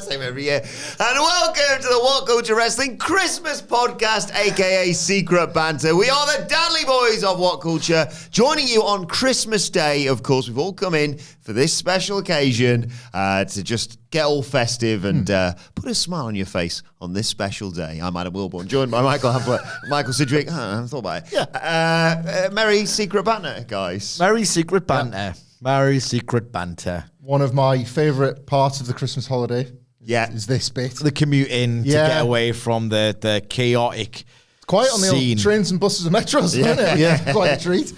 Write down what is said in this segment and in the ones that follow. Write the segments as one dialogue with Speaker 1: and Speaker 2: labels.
Speaker 1: Same every year. And welcome to the WhatCulture Wrestling Christmas Podcast, aka Secret Banter. We are the Dadley Boyz of WhatCulture, joining you on Christmas Day. Of course, we've all come in for this special occasion to just get all festive and put a smile on your face on this special day. I'm Adam Wilbourn, joined by Michael Hamflett, Michael Sidgwick. I haven't thought about it. Yeah. Merry Secret Banter, guys.
Speaker 2: Merry Secret Banter. Yeah. Merry Secret Banter.
Speaker 3: One of my favourite parts of the Christmas holiday is this bit.
Speaker 2: The commuting to get away from the chaotic
Speaker 3: Quiet on the old trains and buses and metros, isn't it? Yeah. Quite a treat.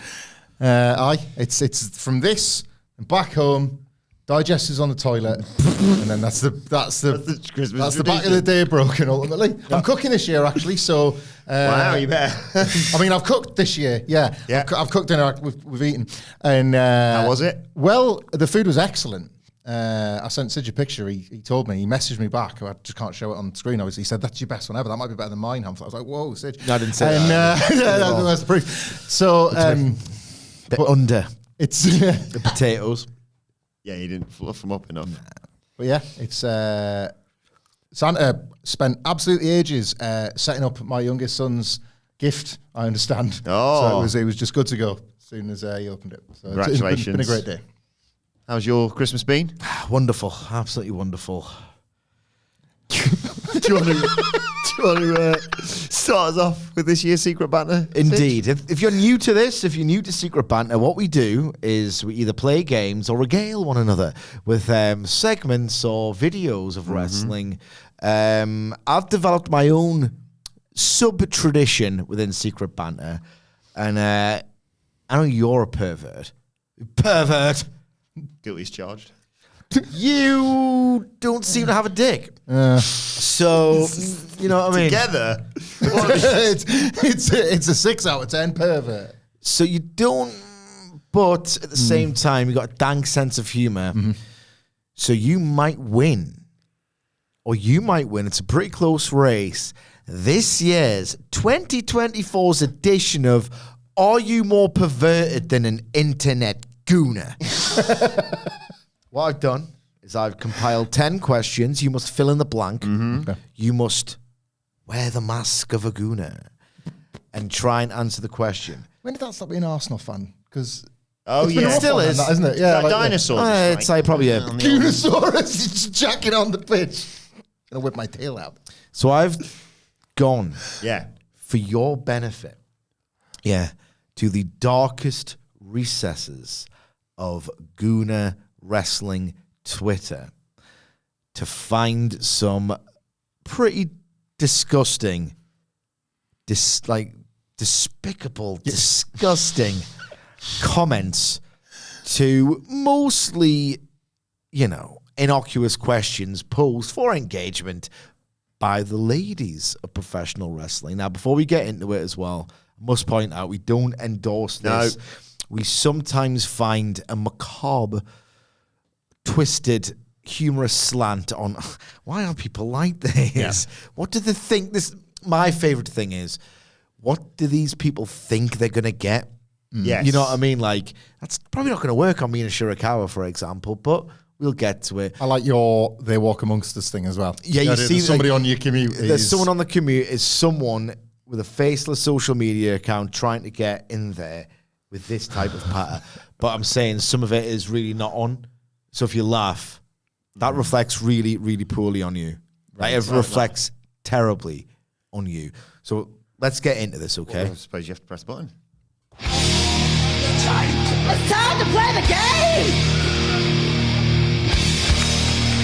Speaker 3: It's from this and back home, digest is on the toilet, and then that's the back of the day broken ultimately. Yeah. I'm cooking this year actually, so
Speaker 1: wow, you better.
Speaker 3: I mean, I've cooked this year. Yeah. I've cooked dinner. We've eaten. And
Speaker 1: how was it?
Speaker 3: Well, the food was excellent. I sent Sid a picture. He told me. He messaged me back. I just can't show it on screen. Obviously, he said that's your best one ever. That might be better than mine. I was like, whoa, Sid.
Speaker 2: No, I didn't say that.
Speaker 3: That's the proof. So, it's
Speaker 2: the potatoes.
Speaker 1: Yeah, you didn't fluff them up enough.
Speaker 3: But yeah, it's Santa spent absolutely ages setting up my youngest son's gift, I understand.
Speaker 1: Oh.
Speaker 3: So it was just good to go as soon as he opened it. So
Speaker 1: congratulations.
Speaker 3: It's been a great day.
Speaker 1: How's your Christmas been?
Speaker 2: Wonderful. Absolutely wonderful.
Speaker 1: Do you want to start us off with this year's Secret Banter?
Speaker 2: Indeed. If you're new to this, if you're new to Secret Banter, what we do is we either play games or regale one another with segments or videos of wrestling. I've developed my own sub-tradition within Secret Banter, and I know you're a pervert. Pervert!
Speaker 1: Guilty as charged.
Speaker 2: You don't seem to have a dick. So, you know what I mean?
Speaker 1: Together?
Speaker 3: it's a 6 out of 10 pervert.
Speaker 2: So you don't, but at the same time, you got a dank sense of humor. Mm-hmm. So you might win. Or you might win. It's a pretty close race. This year's 2024's edition of Are You More Perverted Than an Internet Gooner? What I've done is I've compiled 10 questions. You must fill in the blank. Mm-hmm. Okay. You must wear the mask of a gooner and try and answer the question.
Speaker 3: When did that stop being an Arsenal fan? Because
Speaker 2: it still is,
Speaker 3: that, isn't it? Yeah,
Speaker 1: like dinosaurs.
Speaker 2: It's like probably a
Speaker 3: Goonosaurus just jacking on the pitch. Gonna whip my tail out.
Speaker 2: So I've gone, for your benefit, to the darkest recesses of Gooner Wrestling Twitter to find some pretty disgusting, despicable, disgusting comments to mostly, innocuous questions posed for engagement by the ladies of professional wrestling. Now, before we get into it as well, I must point out we don't endorse this. No. We sometimes find a macabre, twisted, humorous slant on why are people like this? Yeah. What do they think this? My favorite thing is, what do these people think they're going to get?
Speaker 1: Yes.
Speaker 2: You know what I mean? Like, that's probably not going to work on me and Shirakawa, for example, but we'll get to it.
Speaker 3: I like your They Walk Amongst Us thing as well.
Speaker 2: Yeah, you see
Speaker 3: somebody on your commute.
Speaker 2: There's someone on the commute is someone with a faceless social media account trying to get in there with this type of patter. But I'm saying some of it is really not on. So if you laugh, that reflects really, really poorly on you. Right? It reflects terribly on you. So let's get into this, okay?
Speaker 1: Well, I suppose you have to press a button.
Speaker 4: It's time to play the game!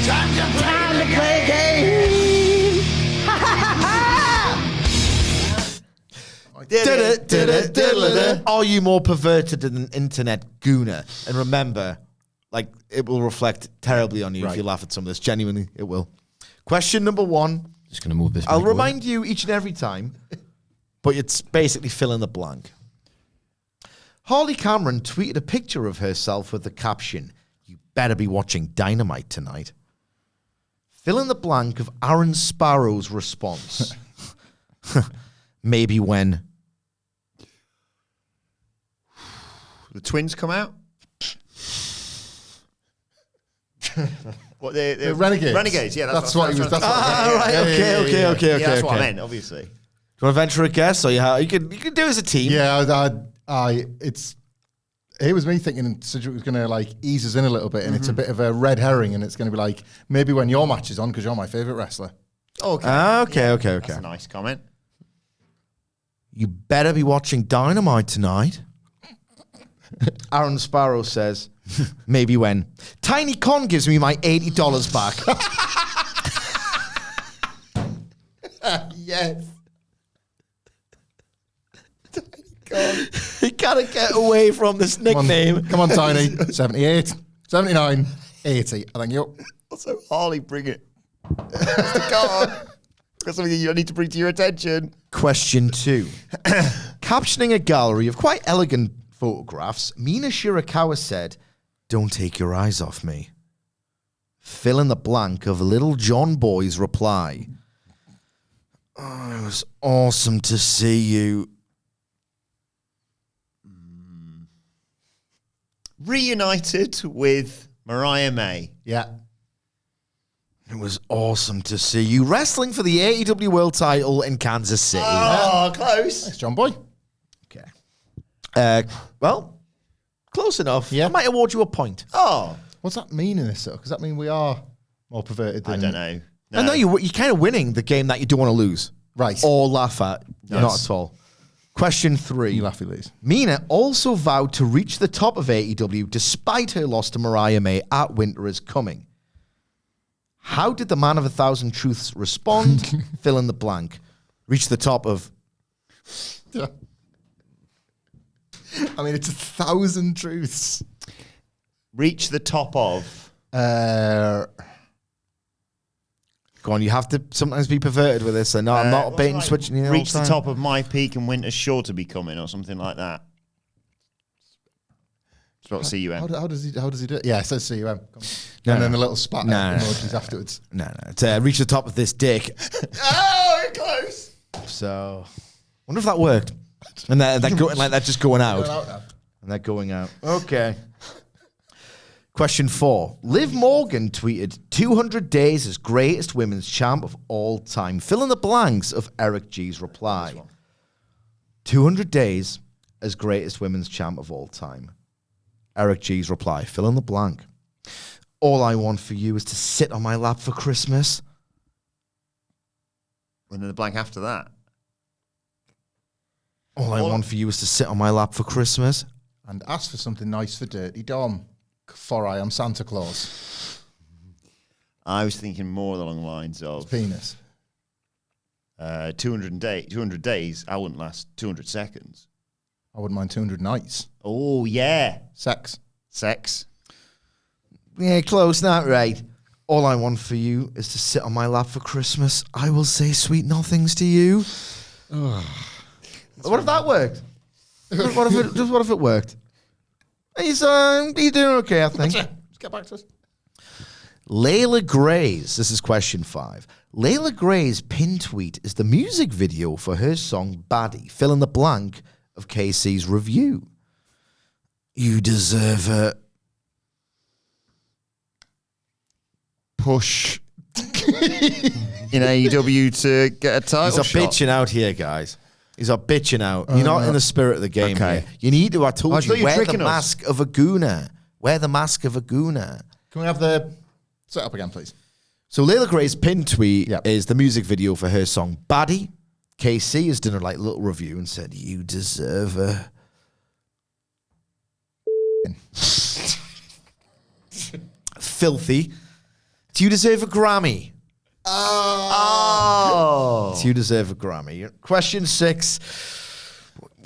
Speaker 4: Time to play the game! Ha ha ha ha!
Speaker 2: Are you more perverted than an internet gooner? And remember, it will reflect terribly on you if you laugh at some of this. Genuinely, it will. Question number 1.
Speaker 5: Just going to move this.
Speaker 2: I'll remind you each and every time, but it's basically fill in the blank. Harley Cameron tweeted a picture of herself with the caption, "You better be watching Dynamite tonight." Fill in the blank of Aaron Sparrow's response. Maybe when
Speaker 1: the twins come out. What the
Speaker 3: Renegades?
Speaker 1: Renegades, yeah.
Speaker 3: That's what he was. That's
Speaker 2: Right. Okay.
Speaker 1: That's what I meant, obviously.
Speaker 2: Do you want to venture a guess? Or you can do as a team.
Speaker 3: Yeah, it was me thinking Sidgwick was going to like ease us in a little bit, and it's a bit of a red herring, and it's going to be like maybe when your match is on because you're my favourite wrestler.
Speaker 1: Okay.
Speaker 2: Okay.
Speaker 1: That's a nice comment.
Speaker 2: You better be watching Dynamite tonight. Aaron Sparrow says, maybe when Tiny Con gives me my $80 back.
Speaker 3: Yes.
Speaker 2: He can't get away from this nickname.
Speaker 3: Come on, Tiny. 78, 79, 80. I think you.
Speaker 1: Also, Harley, bring it. Come on. Got something you need to bring to your attention.
Speaker 2: Question 2. Captioning a gallery of quite elegant photographs, Mina Shirakawa said, "Don't take your eyes off me." Fill in the blank of Little John Boy's reply. "Oh, it was awesome to see you."
Speaker 1: Reunited with Mariah May.
Speaker 3: Yeah.
Speaker 2: It was awesome to see you wrestling for the AEW World title in Kansas City.
Speaker 1: Oh, close.
Speaker 3: Thanks, John Boy.
Speaker 2: Okay. Well, close enough.
Speaker 3: Yeah.
Speaker 2: I might award you a point.
Speaker 1: Oh,
Speaker 3: What's that mean in this, though? Does that mean we are more perverted than...
Speaker 1: I don't know.
Speaker 2: I know you're kind of winning the game that you don't want to lose.
Speaker 3: Right.
Speaker 2: Or laugh at.
Speaker 1: Yes.
Speaker 2: Not at all. Question 3.
Speaker 3: You laughy Lees.
Speaker 2: Mina also vowed to reach the top of AEW despite her loss to Mariah May at Winter is Coming. How did the Man of 1,000 Truths respond? Fill in the blank. Reach the top of...
Speaker 3: Yeah. I mean, it's 1,000 truths.
Speaker 1: Reach the top of.
Speaker 2: Go on, you have to sometimes be perverted with this. No, I'm not bait and switching you.
Speaker 1: Reach the top of my peak and winter's sure to be coming, or something like that. It's about CUM.
Speaker 3: How does he do it? Yeah, it says CUM.
Speaker 2: No,
Speaker 3: and then
Speaker 2: no.
Speaker 3: a little spat emojis afterwards.
Speaker 2: No. It's reach the top of this dick.
Speaker 1: Oh, you're close.
Speaker 2: So, wonder if that worked. And that just going out.
Speaker 3: Going out now.
Speaker 2: And that going out. Okay. Question 4. Liv Morgan tweeted 200 days as greatest women's champ of all time. Fill in the blanks of Eric G's reply. 200 days as greatest women's champ of all time. Eric G's reply. Fill in the blank. All I want for you is to sit on my lap for Christmas.
Speaker 1: And then the blank after that.
Speaker 2: All I want for you is to sit on my lap for Christmas.
Speaker 3: And ask for something nice for Dirty Dom. For I am Santa Claus.
Speaker 1: I was thinking more along the lines of
Speaker 3: Penis.
Speaker 1: 200 days. I wouldn't last 200 seconds.
Speaker 3: I wouldn't mind 200 nights.
Speaker 1: Oh, yeah.
Speaker 3: Sex.
Speaker 2: Yeah, close, not right. All I want for you is to sit on my lap for Christmas. I will say sweet nothings to you. What if that worked? What if it worked? He's doing okay, I think.
Speaker 3: Let's get back to this.
Speaker 2: Layla Gray's, this is question 5. Layla Gray's pin tweet is the music video for her song Baddie. Fill in the blank of KC's review. You deserve a
Speaker 1: push in AEW to get a title
Speaker 2: He's bitching out here, guys. He's bitching out. You're not in the spirit of the game here. You need to, I told you, wear the mask of a gooner. Wear the mask of a gooner.
Speaker 3: Can we have the setup again, please?
Speaker 2: So Layla Gray's pin tweet is the music video for her song Baddie. KC has done a little review and said, you deserve a... Filthy. Do you deserve a Grammy?
Speaker 1: Oh.
Speaker 2: Do you deserve a Grammy? Question 6.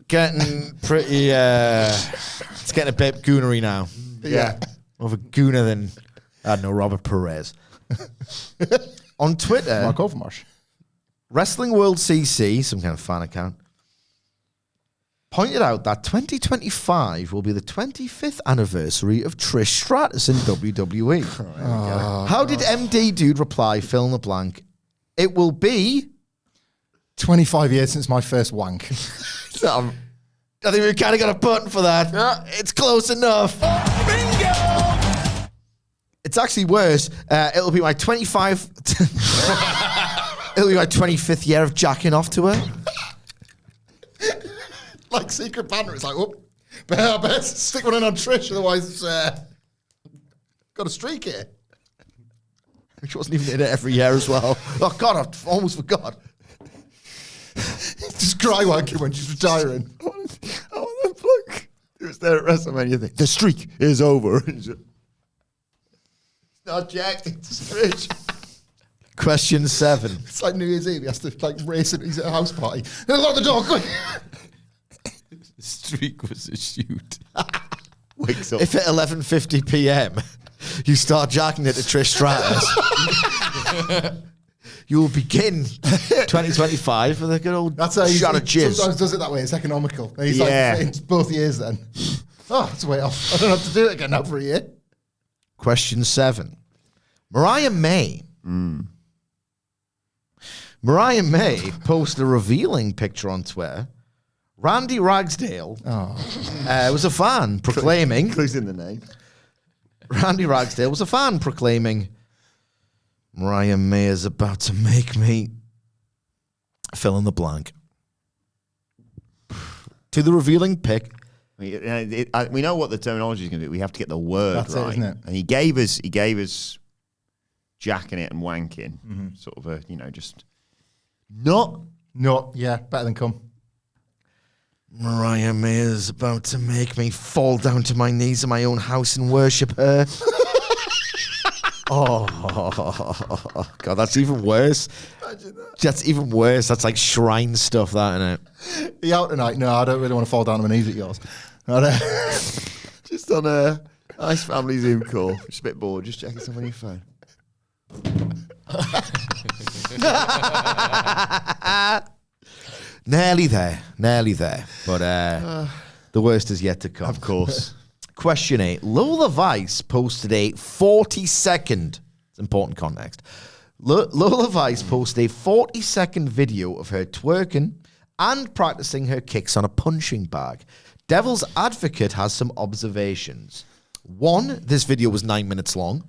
Speaker 2: Getting pretty... it's getting a bit goonery now.
Speaker 3: Yeah.
Speaker 2: More of a gooner than, I don't know, Robert Perez. On Twitter...
Speaker 3: Mark Overmarsh.
Speaker 2: Wrestling World CC, some kind of fan account, pointed out that 2025 will be the 25th anniversary of Trish Stratus in WWE. How did MD Dude reply, fill in the blank? It will be...
Speaker 3: 25 years since my first wank.
Speaker 2: I think we've kind of got a button for that. It's close enough. Bingo! It's actually worse. It'll be my 25. It'll be my 25th year of jacking off to her.
Speaker 3: Like Secret Banter, it's like, oh, I better stick one in on Trish, otherwise got a streak here.
Speaker 2: Which wasn't even in it every year as well. Oh, God, I almost forgot.
Speaker 3: Just cry wanking when she's retiring.
Speaker 1: I want that bloke who was there at WrestleMania thing. The streak is over. It's not jacked, it's Trish.
Speaker 2: Question 7.
Speaker 3: It's like New Year's Eve, he has to like race it, he's at a house party. Lock the door, quick!
Speaker 2: The streak was a shoot.
Speaker 1: Wakes up.
Speaker 2: If at 11:50 p.m. you start jacking it to Trish Stratus, you will begin 2025 with a good old
Speaker 3: That's how
Speaker 2: shot of
Speaker 3: he
Speaker 2: jizz.
Speaker 3: sometimes does it that way, it's economical. And he's
Speaker 1: Yeah.
Speaker 3: like, it's both years then. Oh, it's way off. I don't have to do it again now for a year.
Speaker 2: Question 7. Mariah May. Mariah May posted a revealing picture on Twitter. Randy Ragsdale was a fan proclaiming...
Speaker 1: Clues in the name.
Speaker 2: Randy Ragsdale was a fan proclaiming, Mariah May is about to make me fill in the blank. To the revealing pic.
Speaker 1: We know what the terminology is going to be. We have to get the word
Speaker 3: That's
Speaker 1: right.
Speaker 3: it, isn't it?
Speaker 1: And he gave us jacking it and wanking. Sort of a, just not.
Speaker 3: No, yeah, better than come.
Speaker 2: Mariah May is about to make me fall down to my knees in my own house and worship her. Oh, God, that's even worse.
Speaker 1: Imagine that.
Speaker 2: That's even worse. That's like shrine stuff, that, isn't it?
Speaker 3: Are you out tonight? No, I don't really want to fall down on my knees at yours.
Speaker 1: Just on a nice family Zoom call. Just a bit bored. Just checking something on your phone.
Speaker 2: Nearly there. But the worst is yet to come.
Speaker 1: Of course.
Speaker 2: Question 8. Lola Vice posted a 40-second, it's important context. Lola Vice posted a 40-second video of her twerking and practicing her kicks on a punching bag. Devil's Advocate has some observations. 1, this video was 9 minutes long.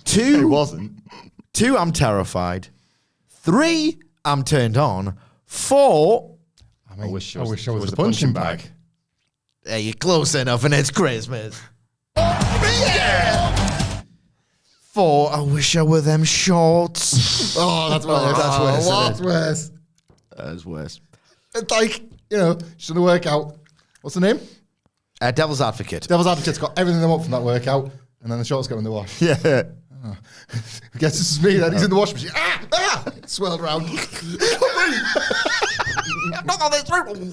Speaker 2: 2,
Speaker 1: It wasn't.
Speaker 2: 2, I'm terrified. 3, I'm turned on. 4,
Speaker 3: I
Speaker 1: wish
Speaker 3: I
Speaker 1: it
Speaker 3: wish
Speaker 1: was
Speaker 3: I was
Speaker 1: the
Speaker 3: the punching
Speaker 1: punching
Speaker 3: bag.
Speaker 2: hey, you're close enough and it's Christmas. 4, I wish I were them shorts.
Speaker 3: Oh, that's worse. That's worse. That's worse.
Speaker 2: That's worse.
Speaker 3: It's like, she's done the workout. What's the name?
Speaker 2: Devil's Advocate.
Speaker 3: Devil's Advocate's got everything they want from that workout, and then the shorts go in the wash.
Speaker 1: Yeah.
Speaker 3: I guess this is me then. He's in the washing machine. Swirled around. Not on this room.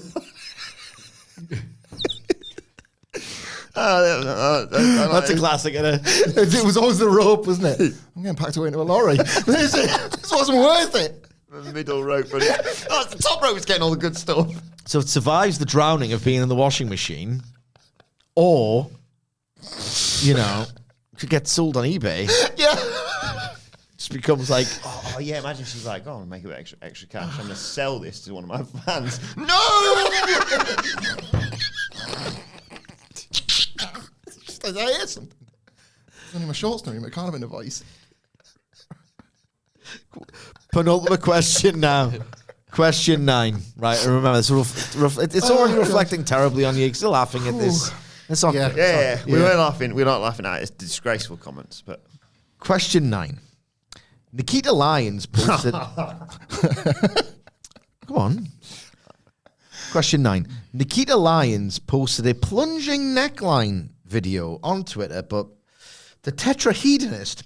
Speaker 2: That's a classic, isn't it?
Speaker 3: It was always the rope, wasn't it? I'm getting packed away into a lorry. This wasn't worth it.
Speaker 1: The middle rope. The top rope is getting all the good stuff.
Speaker 2: So it survives the drowning of being in the washing machine, or, could get sold on eBay.
Speaker 3: Yeah.
Speaker 2: Just becomes like,
Speaker 1: Oh yeah, imagine she's like, oh, I'll make a bit extra cash. I'm going to sell this to one of my fans. No!
Speaker 3: I hear something. It's only my shorts now, it can't have been a voice.
Speaker 2: penultimate question now. Question 9. Right, remember, it's already reflecting terribly on you. You're still laughing at this. It's okay.
Speaker 3: Yeah.
Speaker 1: We weren't laughing. We're not laughing at it. It's disgraceful comments, but...
Speaker 2: Question 9. Nikita Lyons posted... Come on. Question 9. Nikita Lyons posted a plunging neckline video on Twitter, but the tetrahedonist...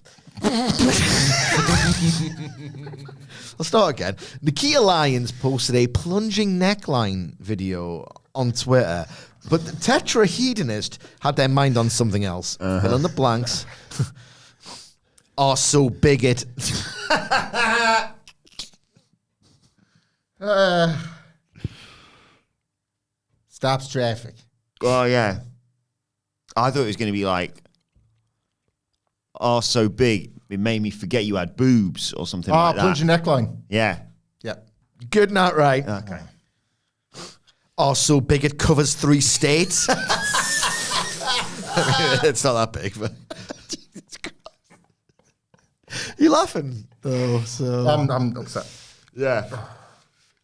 Speaker 2: I'll start again. Nikita Lyons posted a plunging neckline video on Twitter, but the tetrahedonist had their mind on something else. Fill in the blanks. Are so bigot.
Speaker 3: Stops traffic.
Speaker 1: Oh, yeah. I thought it was going to be like, oh, so big, it made me forget you had boobs or something like that.
Speaker 3: Plunging neckline.
Speaker 1: Yeah.
Speaker 3: Yeah.
Speaker 2: Good, not right.
Speaker 1: Okay.
Speaker 2: Are so big it covers 3 states. It's not that big, but You're laughing, though. So
Speaker 3: I'm upset.
Speaker 1: Yeah.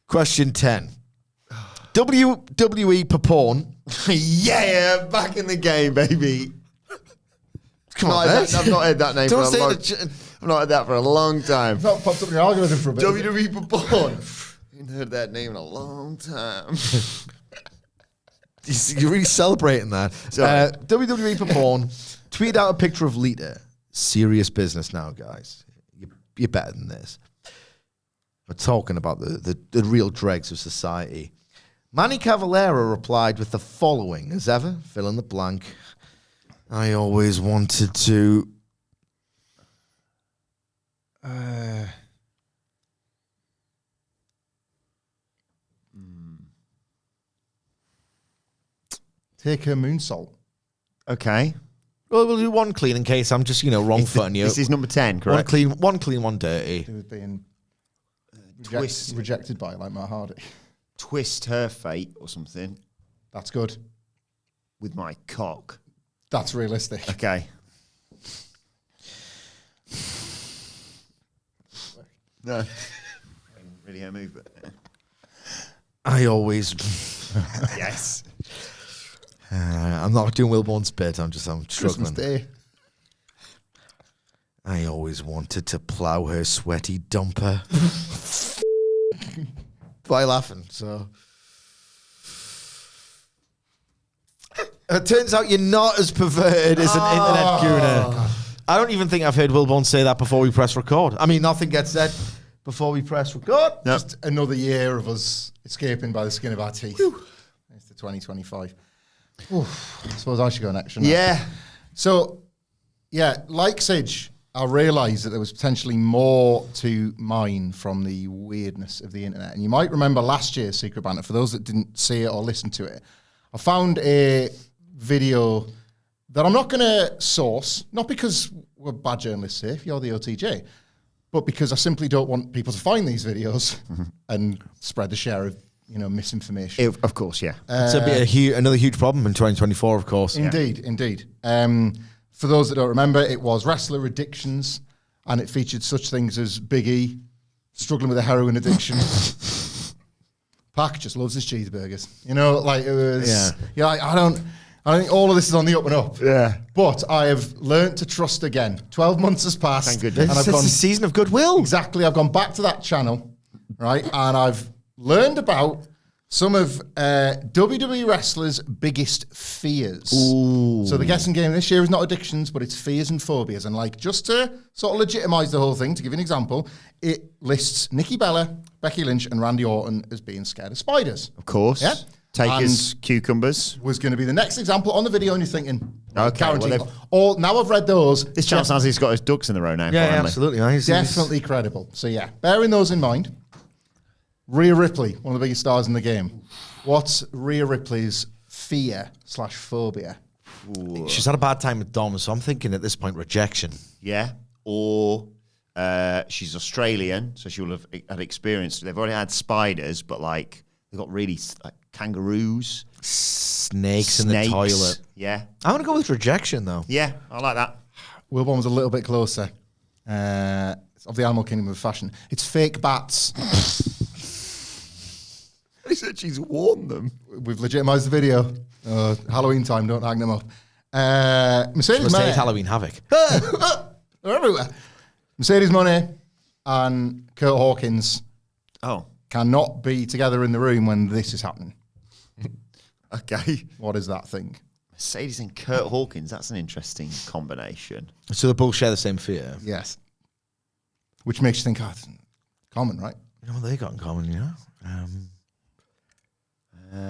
Speaker 2: Question 10. WWE Papone.
Speaker 1: Yeah, back in the game, baby.
Speaker 2: Come on, mate.
Speaker 1: I've not heard that name
Speaker 2: Don't
Speaker 1: for a
Speaker 2: say
Speaker 1: long
Speaker 2: that.
Speaker 1: I've not heard that for a long time.
Speaker 3: It's not popped up in your algorithm for a bit.
Speaker 1: WWE Papone. I haven't heard that name in a long time.
Speaker 2: You're really celebrating that.
Speaker 1: Sorry.
Speaker 2: WWE Papone tweeted out a picture of Lita. Serious business now, guys. You're better than this. We're talking about the real dregs of society. Manny Cavalera replied with the following, as ever, fill in the blank. I always wanted to...
Speaker 3: Take her moonsault.
Speaker 1: Okay.
Speaker 2: Well, we'll do one clean in case I'm just, wrong footing you.
Speaker 1: This is number 10, correct?
Speaker 2: One clean, one dirty.
Speaker 3: Who was being
Speaker 1: Twist.
Speaker 3: rejected by, like Matt Hardy.
Speaker 1: Twist her fate or something
Speaker 3: That's good.
Speaker 1: with my cock.
Speaker 3: That's realistic.
Speaker 1: Okay. No. I didn't really hear a move, but...
Speaker 2: I always...
Speaker 1: Yes.
Speaker 2: I'm not doing Wilbourn's bit. I'm
Speaker 3: Christmas
Speaker 2: struggling.
Speaker 3: Day.
Speaker 2: I always wanted to plow her sweaty dumper. Why laughing? So it turns out you're not as perverted as an internet gooner. I don't even think I've heard Wilbourn say that before we press record. I mean, nothing gets said before we press record.
Speaker 1: No.
Speaker 3: Just another year of us escaping by the skin of our teeth. It's the 2025. Oof, I suppose I should go next. shouldn't I?
Speaker 1: Yeah.
Speaker 3: So, yeah, like Sidge, I realised that there was potentially more to mine from the weirdness of the internet. And you might remember last year's Secret Banter, for those that didn't see it or listen to it, I found a video that I'm not going to source, not because we're bad journalists here, if you're the OTJ, but because I simply don't want people to find these videos and spread the share of misinformation.
Speaker 1: Of course, yeah.
Speaker 2: It's another huge problem in 2024, of course.
Speaker 3: Indeed. For those that don't remember, it was Wrestler Addictions, and it featured such things as Big E struggling with a heroin addiction. Pac just loves his cheeseburgers. It was. Yeah. I think all of this is on the up and up.
Speaker 1: Yeah.
Speaker 3: But I have learnt to trust again. 12 months has passed.
Speaker 1: Thank goodness.
Speaker 3: And
Speaker 2: It's a season of goodwill.
Speaker 3: Exactly. I've gone back to that channel, right? And I've learned about some of WWE wrestlers' biggest fears.
Speaker 2: Ooh.
Speaker 3: So the guessing game this year is not addictions, but it's fears and phobias. And just to sort of legitimize the whole thing, to give you an example, it lists Nikki Bella, Becky Lynch, and Randy Orton as being scared of spiders.
Speaker 1: Of course.
Speaker 3: Yeah.
Speaker 1: Takers, cucumbers.
Speaker 3: Was going to be the next example on the video, and you're thinking,
Speaker 1: Okay,
Speaker 3: guaranteed.
Speaker 1: well,
Speaker 3: Now I've read those.
Speaker 1: This chap sounds like he's got his ducks in the row now.
Speaker 2: Yeah,
Speaker 1: finally.
Speaker 2: absolutely. He's
Speaker 3: Definitely credible. So yeah, bearing those in mind, Rhea Ripley, one of the biggest stars in the game. What's Rhea Ripley's fear/phobia?
Speaker 2: She's had a bad time with Dom, so I'm thinking at this point rejection.
Speaker 1: Yeah. Or she's Australian, so she'll have had experience. They've already had spiders, but they've got really kangaroos.
Speaker 2: Snakes in the toilet.
Speaker 1: Yeah.
Speaker 2: I'm going to go with rejection, though.
Speaker 1: Yeah, I like that.
Speaker 3: Wilbourn was a little bit closer. It's of the animal kingdom of fashion. It's fake bats.
Speaker 1: He said she's warned them.
Speaker 3: We've legitimized the video. Halloween time, don't hang them up. Mercedes
Speaker 2: Must say
Speaker 3: Moné.
Speaker 2: Halloween Havoc.
Speaker 3: They're everywhere. Mercedes Moné and Kurt Hawkins
Speaker 1: Oh,
Speaker 3: cannot be together in the room when this is happening.
Speaker 1: okay.
Speaker 3: What is that thing?
Speaker 1: Mercedes and Kurt Hawkins, that's an interesting combination.
Speaker 2: So they both share the same fear.
Speaker 3: Yes. Which makes you think, it's common, right?
Speaker 2: You know what they got in common,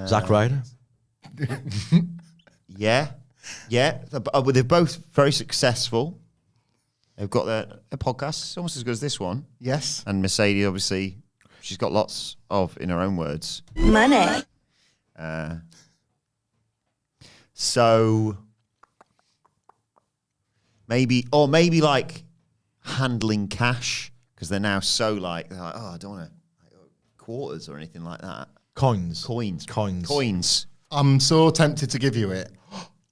Speaker 2: Zack Ryder.
Speaker 1: Yeah. They're both very successful. They've got their podcast, almost as good as this one.
Speaker 3: Yes.
Speaker 1: And Mercedes, obviously, she's got lots of, in her own words.
Speaker 4: Money.
Speaker 1: So maybe handling cash, because they're now so they're like, I don't want to quarters or anything like that.
Speaker 2: Coins.
Speaker 1: Coins.
Speaker 3: I'm so tempted to give you it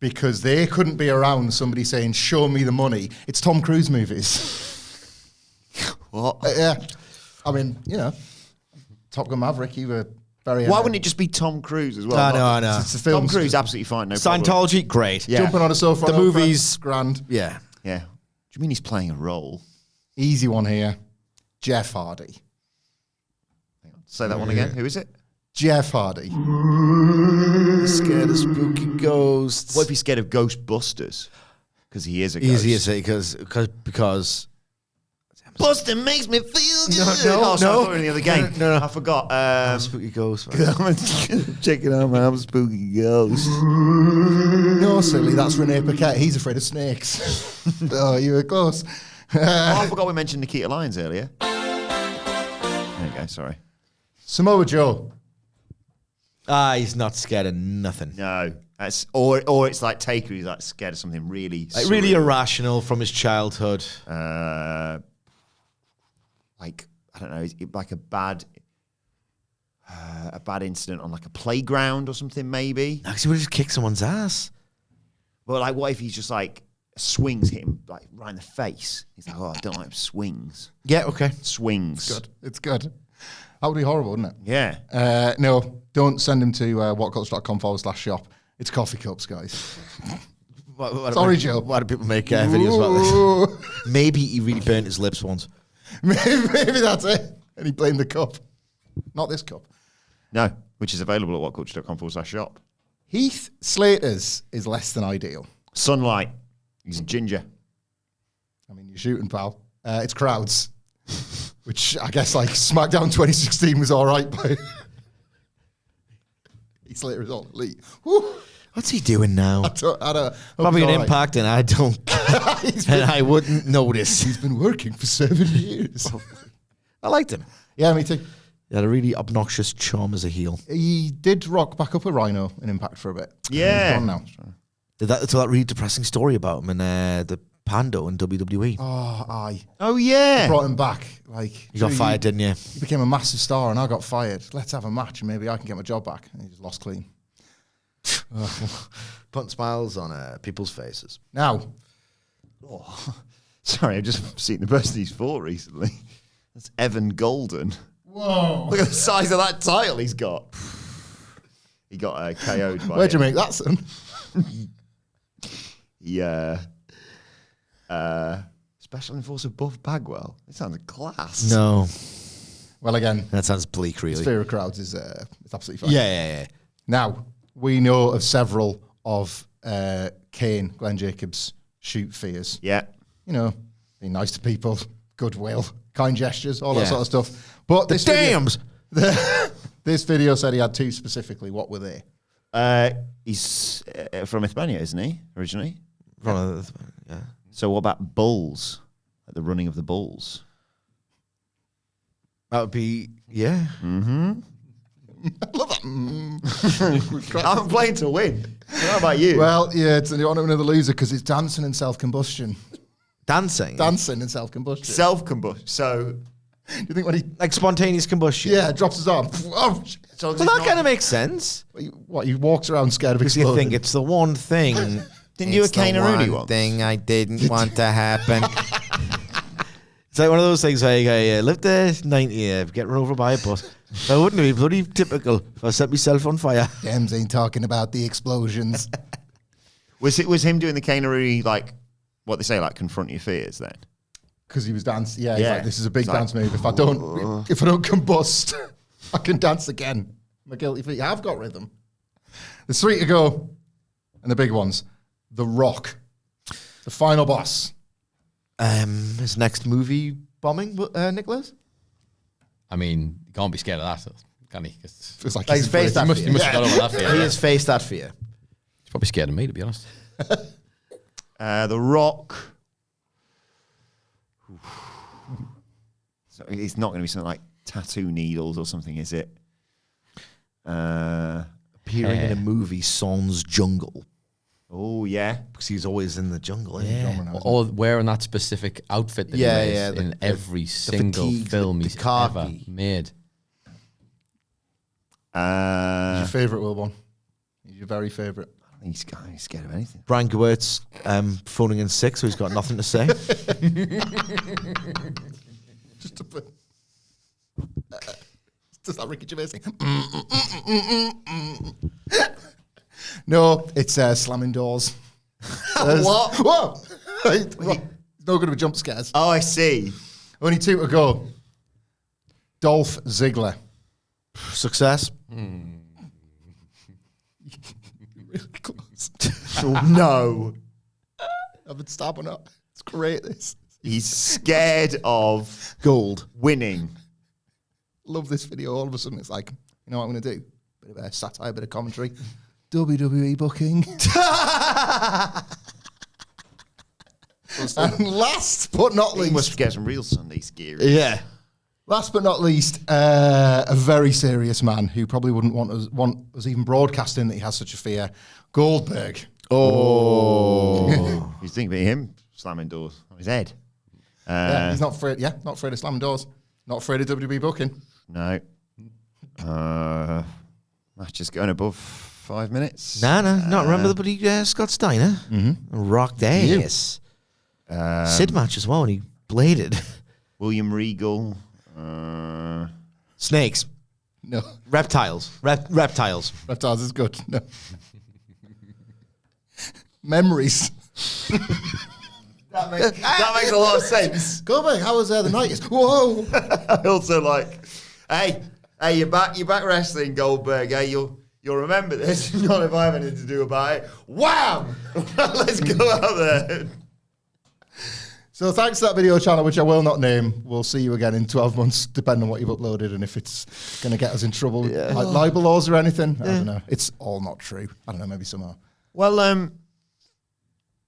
Speaker 3: because they couldn't be around somebody saying, show me the money. It's Tom Cruise movies.
Speaker 1: What?
Speaker 3: Yeah. I mean, Top Gun Maverick, you were very...
Speaker 1: Why wouldn't it just be Tom Cruise as well?
Speaker 2: I know.
Speaker 3: It's the film.
Speaker 1: Tom Cruise, absolutely fine, no problem.
Speaker 2: Scientology, great.
Speaker 1: Yeah.
Speaker 3: Jumping on a sofa.
Speaker 2: The movies,
Speaker 3: grand.
Speaker 2: Yeah.
Speaker 1: Yeah. Do you mean he's playing a role?
Speaker 3: Easy one here. Jeff Hardy.
Speaker 1: Hang on. Say that one again. Who is it?
Speaker 3: Jeff Hardy.
Speaker 2: Scared of spooky ghosts.
Speaker 1: What if he's scared of Ghostbusters? Because he is a ghost.
Speaker 2: Easy to say because
Speaker 1: Buster makes me feel good.
Speaker 2: No,
Speaker 1: Oh, sorry, I thought we were in the other game.
Speaker 2: No.
Speaker 1: I forgot.
Speaker 2: spooky ghosts.
Speaker 1: Check it out, man. I'm a spooky ghost.
Speaker 3: No, silly. That's Renee Paquette. He's afraid of snakes. Oh, you were close.
Speaker 1: I forgot we mentioned Nikita Lyons earlier. There you go. Sorry.
Speaker 3: Samoa Joe.
Speaker 2: He's not scared of nothing.
Speaker 1: No. That's or it's like Taker. He's like scared of something really,
Speaker 2: Really
Speaker 1: surreal.
Speaker 2: irrational from his childhood.
Speaker 1: Like I don't know, like a bad incident on like a playground or something, maybe.
Speaker 2: Actually, would just kick someone's ass.
Speaker 1: But like, what if he's just like swings hit him like right in the face? He's like, oh, I don't like swings.
Speaker 2: Yeah, okay.
Speaker 1: Swings.
Speaker 3: Good. It's good. That would be horrible, wouldn't it?
Speaker 1: Yeah.
Speaker 3: No, don't send him to whatculture.com/shop. It's coffee cups, guys. Sorry, Joe.
Speaker 2: Why do people make videos about this? Maybe he really burnt his lips once.
Speaker 3: Maybe that's it. And he blamed the cup. Not this cup.
Speaker 1: No, which is available at whatculture.com/shop.
Speaker 3: Heath Slater's is less than ideal.
Speaker 1: Sunlight. He's ginger.
Speaker 3: I mean, you're shooting, pal. It's crowds. Which I guess like SmackDown 2016 was all right, but Heath Slater is all elite. Whew.
Speaker 2: What's he doing now?
Speaker 3: I don't,
Speaker 2: Probably an
Speaker 3: all right.
Speaker 2: impact, and I don't. And I wouldn't notice.
Speaker 3: He's been working for 7 years.
Speaker 2: I liked him.
Speaker 3: Yeah, me too.
Speaker 2: He had a really obnoxious charm as a heel.
Speaker 3: He did rock back up a Rhino in Impact for a bit.
Speaker 1: Yeah.
Speaker 3: He's gone now.
Speaker 2: Did that tell that really depressing story about him in the Pando in WWE?
Speaker 3: Oh, aye.
Speaker 1: Oh, yeah.
Speaker 3: Brought him back. Like
Speaker 2: You got fired, didn't you?
Speaker 3: He became a massive star, and I got fired. Let's have a match, and maybe I can get my job back. And he just lost clean.
Speaker 2: Putting smiles on people's faces.
Speaker 3: Now,
Speaker 1: Sorry, I've just seen the person he's fought recently. That's Evan Golden.
Speaker 3: whoa.
Speaker 1: Look at the size of that title he's got. He got KO'd by
Speaker 3: Where'd you
Speaker 1: him.
Speaker 3: make that, son?
Speaker 1: Yeah. Special Enforcer Buff Bagwell. It sounds a class.
Speaker 2: No,
Speaker 3: Well, again,
Speaker 2: that sounds bleak,
Speaker 3: his
Speaker 2: really.
Speaker 3: fear of crowds is it's absolutely fine.
Speaker 2: Yeah.
Speaker 3: Now, we know of several of Kane, Glenn Jacobs' shoot fears.
Speaker 1: Yeah.
Speaker 3: You know, being nice to people, goodwill, kind gestures, all that
Speaker 2: Yeah.
Speaker 3: sort of stuff. But
Speaker 2: The
Speaker 3: this
Speaker 2: dams.
Speaker 3: this video said he had two specifically. What were they?
Speaker 1: He's from Hispania, isn't he, originally?
Speaker 2: Yeah.
Speaker 1: So what about bulls? Like the running of the bulls?
Speaker 2: That would be, yeah.
Speaker 3: I love that.
Speaker 1: I'm playing to win. How about you?
Speaker 3: Well, yeah, it's the honor of the loser because it's dancing and self-combustion.
Speaker 2: Dancing.
Speaker 3: Dancing and self-combustion.
Speaker 1: Self-combustion. So,
Speaker 3: Do you think when he
Speaker 2: Like spontaneous combustion.
Speaker 3: drops his arm? Oh,
Speaker 1: so
Speaker 2: Well, that kind of makes sense.
Speaker 3: what? He walks around scared of
Speaker 2: Because you
Speaker 3: exploding.
Speaker 2: think it's the one thing.
Speaker 1: Didn't you a
Speaker 2: It's the
Speaker 1: Kane and Rooney
Speaker 2: one
Speaker 1: once?
Speaker 2: thing I didn't want to happen. It's like one of those things where you go, live the 90, get run over by a bus. That wouldn't be bloody typical if I set myself on fire.
Speaker 3: Dems ain't talking about the explosions.
Speaker 1: Was him doing the Kane and Rooney, like, what they say, like, confront your fears then?
Speaker 3: Because he was dancing. Yeah, he's
Speaker 1: Yeah.
Speaker 3: like, this is a big
Speaker 1: It's like,
Speaker 3: dance move. If I don't combust, I can dance again. My guilty feet. I've got rhythm. There's 3 to go, and the big ones. The Rock, the final boss.
Speaker 2: His next movie bombing, Nicholas?
Speaker 5: I mean, you can't be scared of that, can he? 'Cause
Speaker 3: It's like
Speaker 2: He's faced that
Speaker 5: he must
Speaker 2: fear.
Speaker 5: have got over that fear.
Speaker 2: He
Speaker 5: yeah.
Speaker 2: has faced that fear.
Speaker 5: He's probably scared of me, to be honest.
Speaker 1: The Rock. So it's not going to be something like tattoo needles or something, is it?
Speaker 2: Appearing in a movie, Son's Jungle.
Speaker 1: Oh, yeah.
Speaker 2: Because he's always in the jungle. Isn't he?
Speaker 5: Or wearing that specific outfit that
Speaker 2: Yeah,
Speaker 5: he wears
Speaker 2: yeah,
Speaker 5: in every single
Speaker 2: fatigues,
Speaker 5: film
Speaker 2: the
Speaker 5: he's
Speaker 2: khaki.
Speaker 5: ever made.
Speaker 3: your favourite, Wilbourn. He's your very favourite.
Speaker 1: He's scared of anything.
Speaker 2: Brian Gewirtz phoning in sick, so he's got nothing to say.
Speaker 3: Just to put... does that Ricky Gervais thing? No, it's slamming doors.
Speaker 1: What?
Speaker 3: Whoa! It's no good with jump scares.
Speaker 1: Oh, I see.
Speaker 3: Only 2 to go. Dolph Ziggler.
Speaker 2: Success.
Speaker 3: Really close.
Speaker 1: No.
Speaker 3: I've been stabbing up. It's great, this.
Speaker 1: He's scared of
Speaker 2: Gold.
Speaker 1: winning.
Speaker 3: Love this video. All of a sudden, it's like, you know what I'm going to do? Bit of satire, bit of commentary. WWE booking. And last but not
Speaker 1: He must
Speaker 3: least,
Speaker 1: get some real Sunday scary.
Speaker 2: Yeah.
Speaker 3: last but not least, a very serious man who probably wouldn't want us even broadcasting that he has such a fear. Goldberg.
Speaker 1: Oh. You think about him slamming doors on his head?
Speaker 3: Yeah, he's not afraid. Yeah, not afraid of slamming doors. Not afraid of WWE booking.
Speaker 1: No. Match is going above 5 minutes.
Speaker 2: No, not remember the bloody Scott Steiner. Rocked ass. Sid match as well, and he bladed.
Speaker 1: William Regal.
Speaker 2: Snakes.
Speaker 3: No.
Speaker 2: Reptiles. Reptiles.
Speaker 3: Reptiles is good. No. Memories.
Speaker 1: That makes a lot of sense.
Speaker 3: Goldberg, how was the night? Whoa.
Speaker 1: I also like, hey, you're back wrestling, Goldberg. Hey, you'll remember this. Not if I have anything to do about it. Wham! Let's go out there.
Speaker 3: So thanks to that video channel, which I will not name. We'll see you again in 12 months, depending on what you've uploaded and if it's going to get us in trouble, like libel laws or anything. I don't know. It's all not true. I don't know. Maybe some are.
Speaker 1: Well,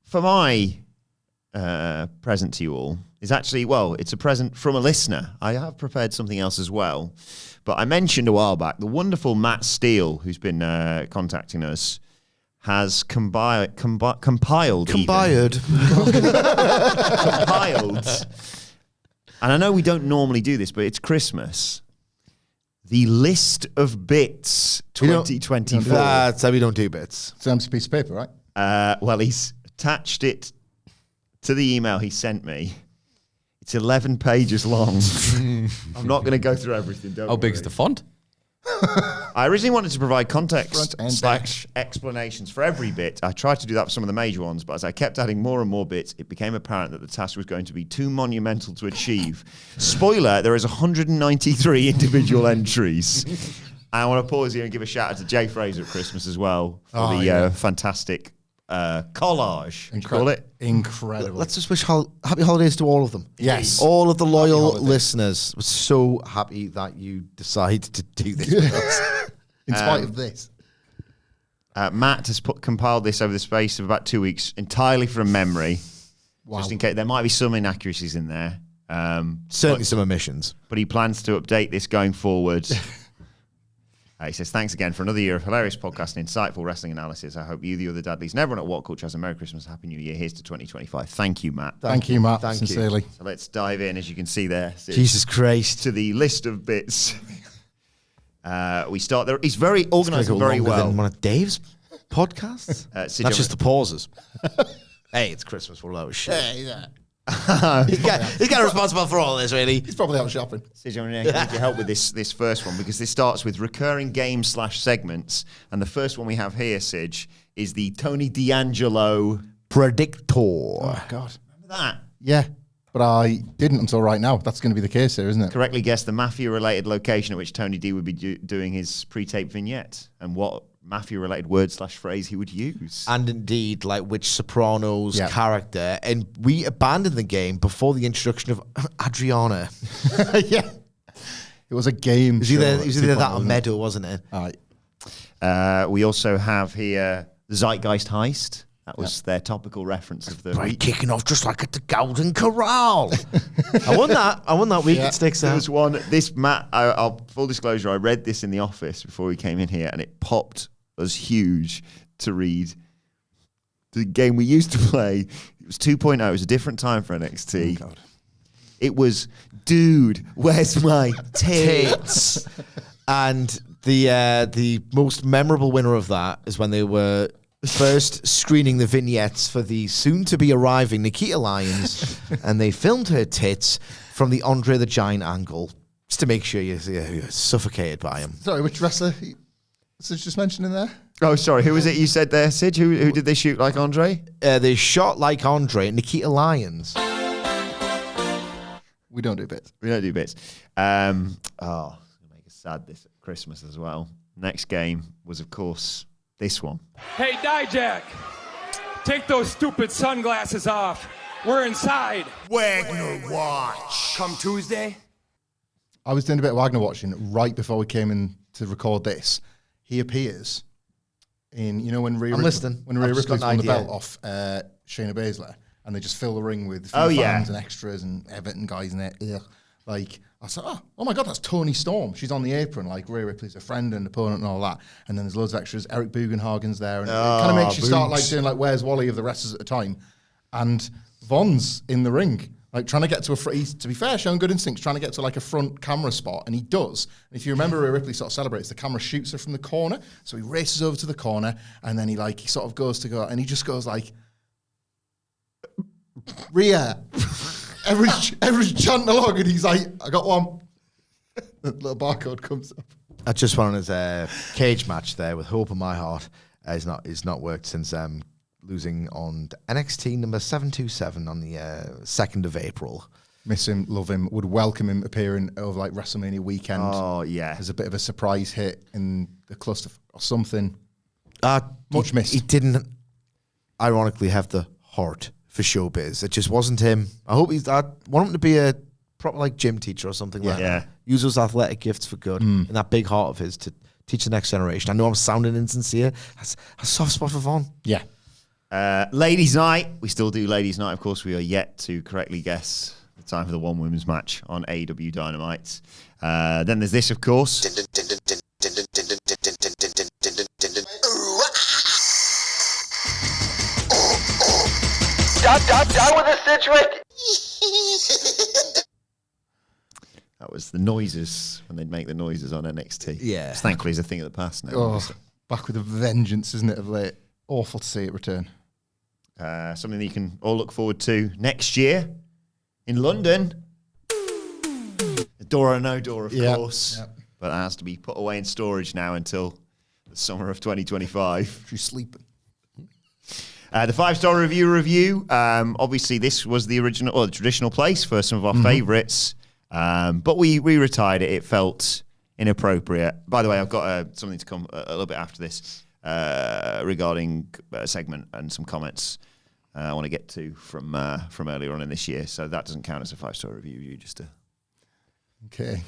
Speaker 1: for my present to you all is actually, well, it's a present from a listener. I have prepared something else as well, but I mentioned a while back the wonderful Matt Steele, who's been contacting us, has compiled, and I know we don't normally do this, but it's Christmas. The list of bits 2024.
Speaker 2: That's how we don't do bits.
Speaker 3: It's an empty piece of paper, right?
Speaker 1: Well, he's attached it to the email he sent me. It's 11 pages long. I'm not going to go through everything.
Speaker 5: How big is the font?
Speaker 1: I originally wanted to provide context
Speaker 3: /
Speaker 1: explanations for every bit. I tried to do that for some of the major ones, but as I kept adding more and more bits, it became apparent that the task was going to be too monumental to achieve. Spoiler, there is 193 individual entries. I want to pause here and give a shout out to Jay Fraser at Christmas as well for the fantastic collage. Call it
Speaker 3: Incredible.
Speaker 2: Let's just wish happy holidays to all of them.
Speaker 3: Yes.
Speaker 2: All of the loyal listeners. We're so happy that you decided to do this with us.
Speaker 3: In spite of this.
Speaker 1: Matt has compiled this over the space of about 2 weeks entirely from memory.
Speaker 3: Wow.
Speaker 1: Just in case there might be some inaccuracies in there.
Speaker 2: Certainly some omissions.
Speaker 1: But he plans to update this going forward. He says, thanks again for another year of hilarious podcast and insightful wrestling analysis. I hope you, the other Dadleys, and everyone at WhatCulture has a Merry Christmas, Happy New Year. Here's to 2025. Thank you, Matt.
Speaker 3: Thank you, Matt.
Speaker 2: Thank you.
Speaker 3: Sincerely.
Speaker 1: So let's dive in, as you can see there.
Speaker 2: Jesus Christ.
Speaker 1: To the list of bits. We start there. He's very organised and very well.
Speaker 2: Than one of Dave's podcasts? That's just the pauses. Hey, it's Christmas. We're a load of shit.
Speaker 3: Yeah.
Speaker 2: He's kind of responsible for all this, really.
Speaker 3: He's probably out shopping.
Speaker 1: Sidge, I'm going to need your help with this first one, because this starts with recurring games / segments. And the first one we have here, Sidge, is the Tony D'Angelo
Speaker 2: Predictor.
Speaker 3: Oh, God.
Speaker 1: Remember that?
Speaker 3: Yeah. But I didn't until right now. That's going to be the case here, isn't it?
Speaker 1: Correctly guessed the mafia-related location at which Tony D would be doing his pre-tape vignette, and what mafia-related word / phrase he would use.
Speaker 2: And indeed, like which Sopranos character. And we abandoned the game before the introduction of Adriana.
Speaker 3: Yeah. It was a game.
Speaker 2: It was either that or Meadow, wasn't it?
Speaker 3: All right.
Speaker 1: We also have here the Zeitgeist Heist. That was their topical reference of the
Speaker 2: Right,
Speaker 1: week.
Speaker 2: kicking off just like at the Golden Corral. I won that week. It sticks
Speaker 1: There
Speaker 2: out.
Speaker 1: was one. This Matt. I'll full disclosure. I read this in the office before we came in here, and it popped as huge to read. The game we used to play. It was 2.0. It was a different time for NXT.
Speaker 3: Oh, God.
Speaker 1: It was, dude, where's my tits?
Speaker 2: And the most memorable winner of that is when they were first screening the vignettes for the soon-to-be-arriving Nikita Lyons, and they filmed her tits from the Andre the Giant angle, just to make sure you're suffocated by him.
Speaker 3: Sorry, which wrestler was just mentioned in there?
Speaker 1: Oh, sorry. Who was it you said there, Sid? Who did they shoot like Andre?
Speaker 2: They shot like Andre, Nikita Lyons.
Speaker 3: We don't do bits.
Speaker 1: We don't do bits. It's going to make us sad this Christmas as well. Next game was, of course, this one.
Speaker 6: Hey, Dijak, take those stupid sunglasses off. We're inside.
Speaker 1: Wagner Watch.
Speaker 6: Come Tuesday.
Speaker 3: I was doing a bit of Wagner watching right before we came in to record this. He appears in, when Rhea
Speaker 2: listening.
Speaker 3: When Rhea
Speaker 2: I've just
Speaker 3: Ripley's
Speaker 2: got an
Speaker 3: won the
Speaker 2: idea.
Speaker 3: belt off Shayna Baszler, and they just fill the ring with
Speaker 1: Oh, yeah.
Speaker 3: fans and extras and Everton guys in it. Ugh. Like, I said, oh my God, that's Toni Storm. She's on the apron, like Rhea Ripley's a friend and opponent and all that. And then there's loads of extras. Eric Bugenhagen's there. And it kind of makes you start like doing like Where's Wally of the wrestlers at the time. And Von's in the ring, like trying to get to to be fair, showing good instincts, trying to get to like a front camera spot. And he does. And if you remember Rhea Ripley sort of celebrates, the camera shoots her from the corner. So he races over to the corner and then he sort of goes to go and he just goes like, Rhea. Everyone's chanting along, and he's like, "I got one." The little barcode comes up.
Speaker 2: I just won his cage match there with Hope in My Heart. It's not worked since losing on NXT number 727 on the 2nd of April.
Speaker 3: Miss him, love him. Would welcome him appearing over like WrestleMania weekend.
Speaker 1: Oh, yeah.
Speaker 3: As a bit of a surprise hit in the cluster or something. Much missed.
Speaker 2: He didn't, ironically, have the heart for showbiz. It just wasn't him. I want him to be a proper like gym teacher or something like that. Use those athletic gifts for good and that big heart of his to teach the next generation. I know I'm sounding insincere. That's a soft spot for Von.
Speaker 3: Yeah.
Speaker 1: Ladies' night. We still do ladies' night. Of course, we are yet to correctly guess the time for the one women's match on AEW Dynamite. Then there's this, of course.
Speaker 4: Down with the Sidgwick.
Speaker 1: That was the noises when they'd make the noises on NXT.
Speaker 2: Yeah.
Speaker 1: Which thankfully is a thing of the past now.
Speaker 3: Oh, back with a vengeance, isn't it, of late? Awful to see it return.
Speaker 1: Something that you can all look forward to next year in London. A door or no door, of course. Yep. But that has to be put away in storage now until the summer of 2025.
Speaker 3: She's sleeping.
Speaker 1: The 5-star review. Obviously, this was the original or the traditional place for some of our favourites. But we retired it. It felt inappropriate. By the way, I've got something to come a little bit after this regarding a segment and some comments I want to get to from earlier on in this year. So that doesn't count as a 5-star review.
Speaker 3: Okay.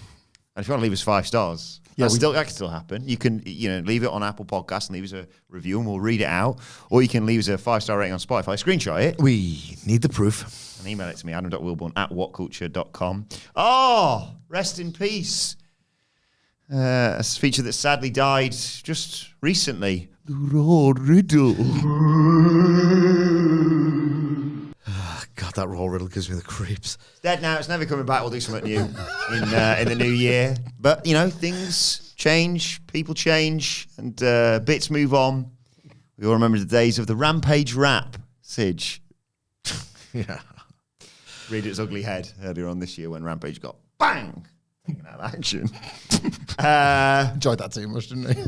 Speaker 1: And if you want to leave us 5 stars, that can still happen. You can leave it on Apple Podcasts and leave us a review and we'll read it out. Or you can leave us a 5-star rating on Spotify, screenshot it.
Speaker 2: We need the proof.
Speaker 1: And email it to me, adam.wilbourn@whatculture.com. Oh, rest in peace. A feature that sadly died just recently. The Raw Riddle.
Speaker 2: God, that Raw Riddle gives me the creeps.
Speaker 1: It's dead now. It's never coming back. We'll do something new in the new year. But, things change, people change, and bits move on. We all remember the days of the Rampage rap, Sidge.
Speaker 2: Yeah.
Speaker 1: Read its ugly head earlier on this year when Rampage got bang! Taken out of action.
Speaker 3: Enjoyed that too much, didn't he?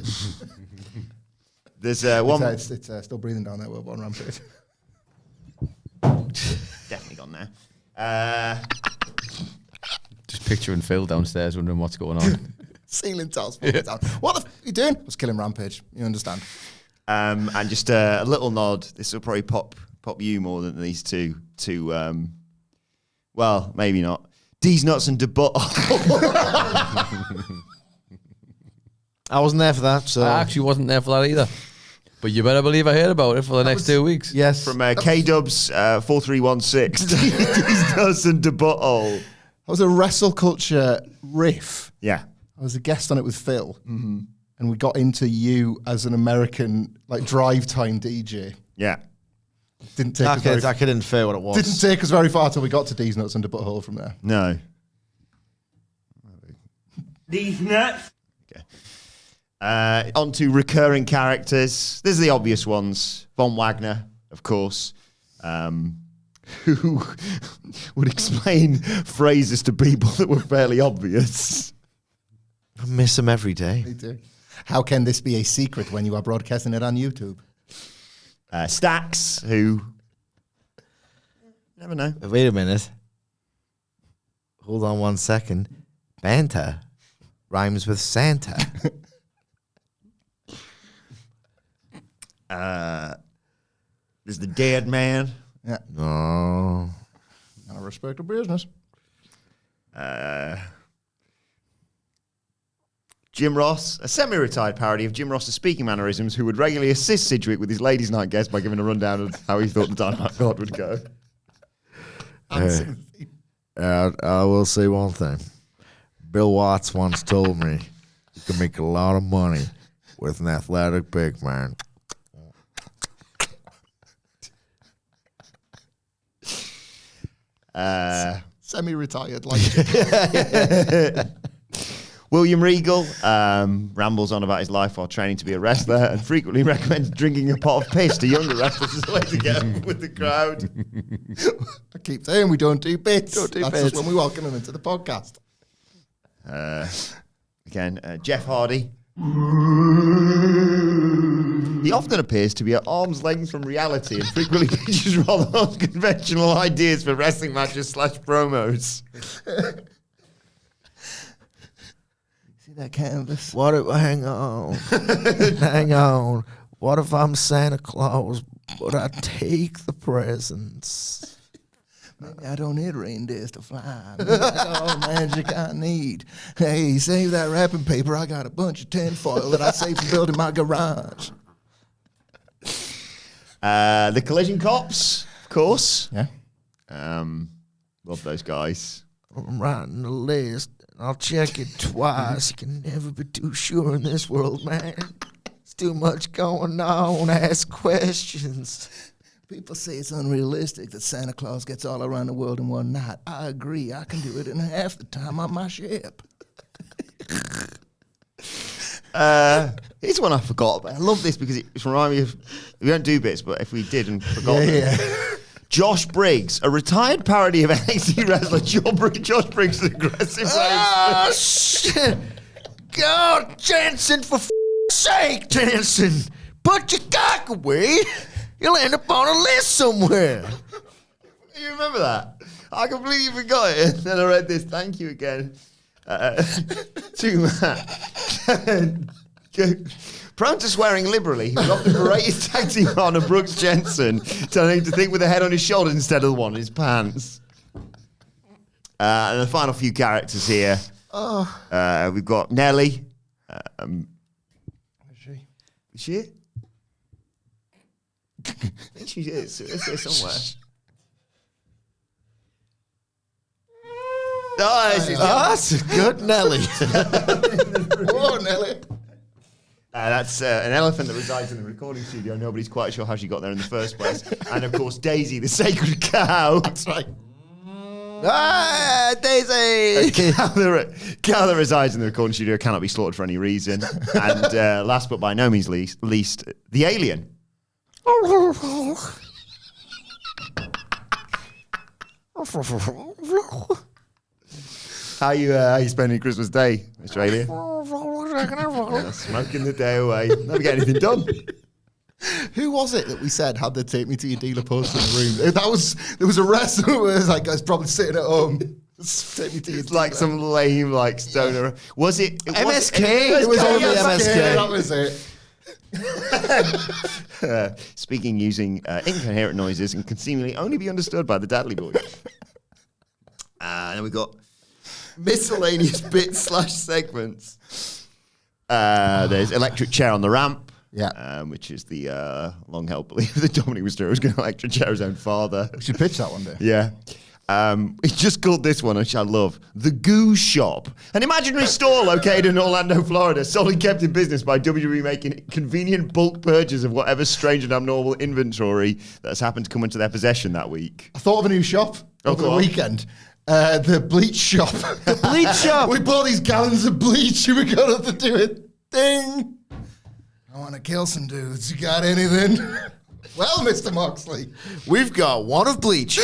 Speaker 1: There's one...
Speaker 3: It's still breathing down there, Wilbourn Rampage.
Speaker 1: Definitely gone now.
Speaker 5: Just picturing Phil downstairs wondering what's going on.
Speaker 3: Ceiling tiles falling down. What the f*** are you doing? I was killing Rampage. You understand.
Speaker 1: And just a little nod. This will probably pop you more than these two. To well, maybe not. D's nuts and debut.
Speaker 2: I wasn't there for that. So
Speaker 5: I actually wasn't there for that either. But you better believe I heard about it for the next 2 weeks.
Speaker 2: Yes.
Speaker 1: From K-Dubs 4316. D's nuts and debut.
Speaker 3: That was a WrestleCulture riff.
Speaker 1: Yeah.
Speaker 3: I was a guest on it with Phil. Mm-hmm. And we got into you as an American drive time DJ.
Speaker 1: Yeah.
Speaker 3: Didn't take
Speaker 2: I could infer what it was.
Speaker 3: Didn't take us very far till we got to D's nuts and the butthole from there.
Speaker 1: No.
Speaker 6: These nuts.
Speaker 1: Okay. On to recurring characters. There's the obvious ones. Von Wagner, of course, who would explain phrases to people that were fairly obvious.
Speaker 2: I miss him every day.
Speaker 3: Me too. How can this be a secret when you are broadcasting it on YouTube?
Speaker 1: Stax, who... Never know.
Speaker 2: Wait a minute. Hold on 1 second. Banter rhymes with Santa.
Speaker 1: There's the dead man.
Speaker 3: Yeah.
Speaker 2: Oh.
Speaker 3: I respect the business.
Speaker 1: Jim Ross, a semi-retired parody of Jim Ross's speaking mannerisms, who would regularly assist Sidgwick with his ladies' night guest by giving a rundown of how he thought the Dynamite God would go.
Speaker 2: I will say one thing. Bill Watts once told me you can make a lot of money with an athletic big man.
Speaker 3: Semi-retired, like.
Speaker 1: William Regal rambles on about his life while training to be a wrestler and frequently recommends drinking a pot of piss to younger wrestlers as a way to get with the crowd.
Speaker 3: I keep saying we don't do bits.
Speaker 2: Don't do
Speaker 3: That's
Speaker 2: bits.
Speaker 3: just when we welcome them into the podcast.
Speaker 1: Again, Jeff Hardy. He often appears to be at arm's length from reality and frequently pitches rather unconventional ideas for wrestling matches / promos.
Speaker 3: See that canvas?
Speaker 2: What if, hang on. Hang on. What if I'm Santa Claus, but I take the presents?
Speaker 3: Maybe I don't need reindeers to fly. Maybe that's all the magic I need. Hey, save that wrapping paper. I got a bunch of tinfoil that I saved from building my garage.
Speaker 1: The Collision Cops, of course.
Speaker 3: Yeah.
Speaker 1: Love those guys.
Speaker 2: I'm writing the list. I'll check it twice. You can never be too sure in this world, man. It's too much going on. Ask questions.
Speaker 3: People say it's unrealistic that Santa Claus gets all around the world in one night. I agree. I can do it in half the time on my ship.
Speaker 1: Here's one I forgot about. I love this because it's reminding me of, we don't do bits, but if we did and forgot them. Josh Briggs, a retired parody of NXT wrestler Josh Briggs' aggressive
Speaker 2: Oh, shit. God, Jensen, for sake, Jensen. Put your cock away. You'll end up on a list somewhere.
Speaker 1: You remember that? I completely forgot it. And then I read this. Thank you again to Matt. Prone to swearing liberally, he would often berate his tag team partner Brooks Jensen, telling him to think with the head on his shoulders instead of the one in his pants. And the final few characters here. We've got Nelly.
Speaker 3: Is she?
Speaker 1: Is she it? I think she is. It's here somewhere.
Speaker 2: That's good, Nelly.
Speaker 3: Whoa, Nelly.
Speaker 1: That's an elephant that resides in the recording studio. Nobody's quite sure how she got there in the first place. And of course, Daisy, the sacred cow.
Speaker 3: That's right.
Speaker 2: Ah, Daisy.
Speaker 1: Cow that resides in the recording studio cannot be slaughtered for any reason. And last but by no means least, the alien. How you spending Christmas Day, Mr. Alien? Smoking the day away. Never get anything done.
Speaker 3: Who was it that we said had the take me to your dealer poster in the room? There was a wrestler who was like, I was probably sitting at home. Take me to your
Speaker 1: It's like some lame stoner. Was it
Speaker 2: MSK?
Speaker 3: It was only
Speaker 2: MSK.
Speaker 3: That was it.
Speaker 1: Speaking using incoherent noises and can seemingly only be understood by the Dadley Boyz. And then we've got miscellaneous bits / segments. There's electric chair on the ramp.
Speaker 3: Yeah.
Speaker 1: Which is the long-held belief that Dominic Mysterio was going to electric chair his own father.
Speaker 3: We should pitch that one day.
Speaker 1: Yeah. He just called this one, which I love, The Goo Shop. An imaginary store located in Orlando, Florida, solely kept in business by WWE making convenient bulk purchase of whatever strange and abnormal inventory that has happened to come into their possession that week.
Speaker 3: I thought of a new shop over the weekend. The bleach shop.
Speaker 2: The bleach shop.
Speaker 3: We bought these gallons of bleach and we got up to do it. Sting. I want to kill some dudes. You got anything? Well, Mr. Moxley.
Speaker 2: We've got one of Bleach.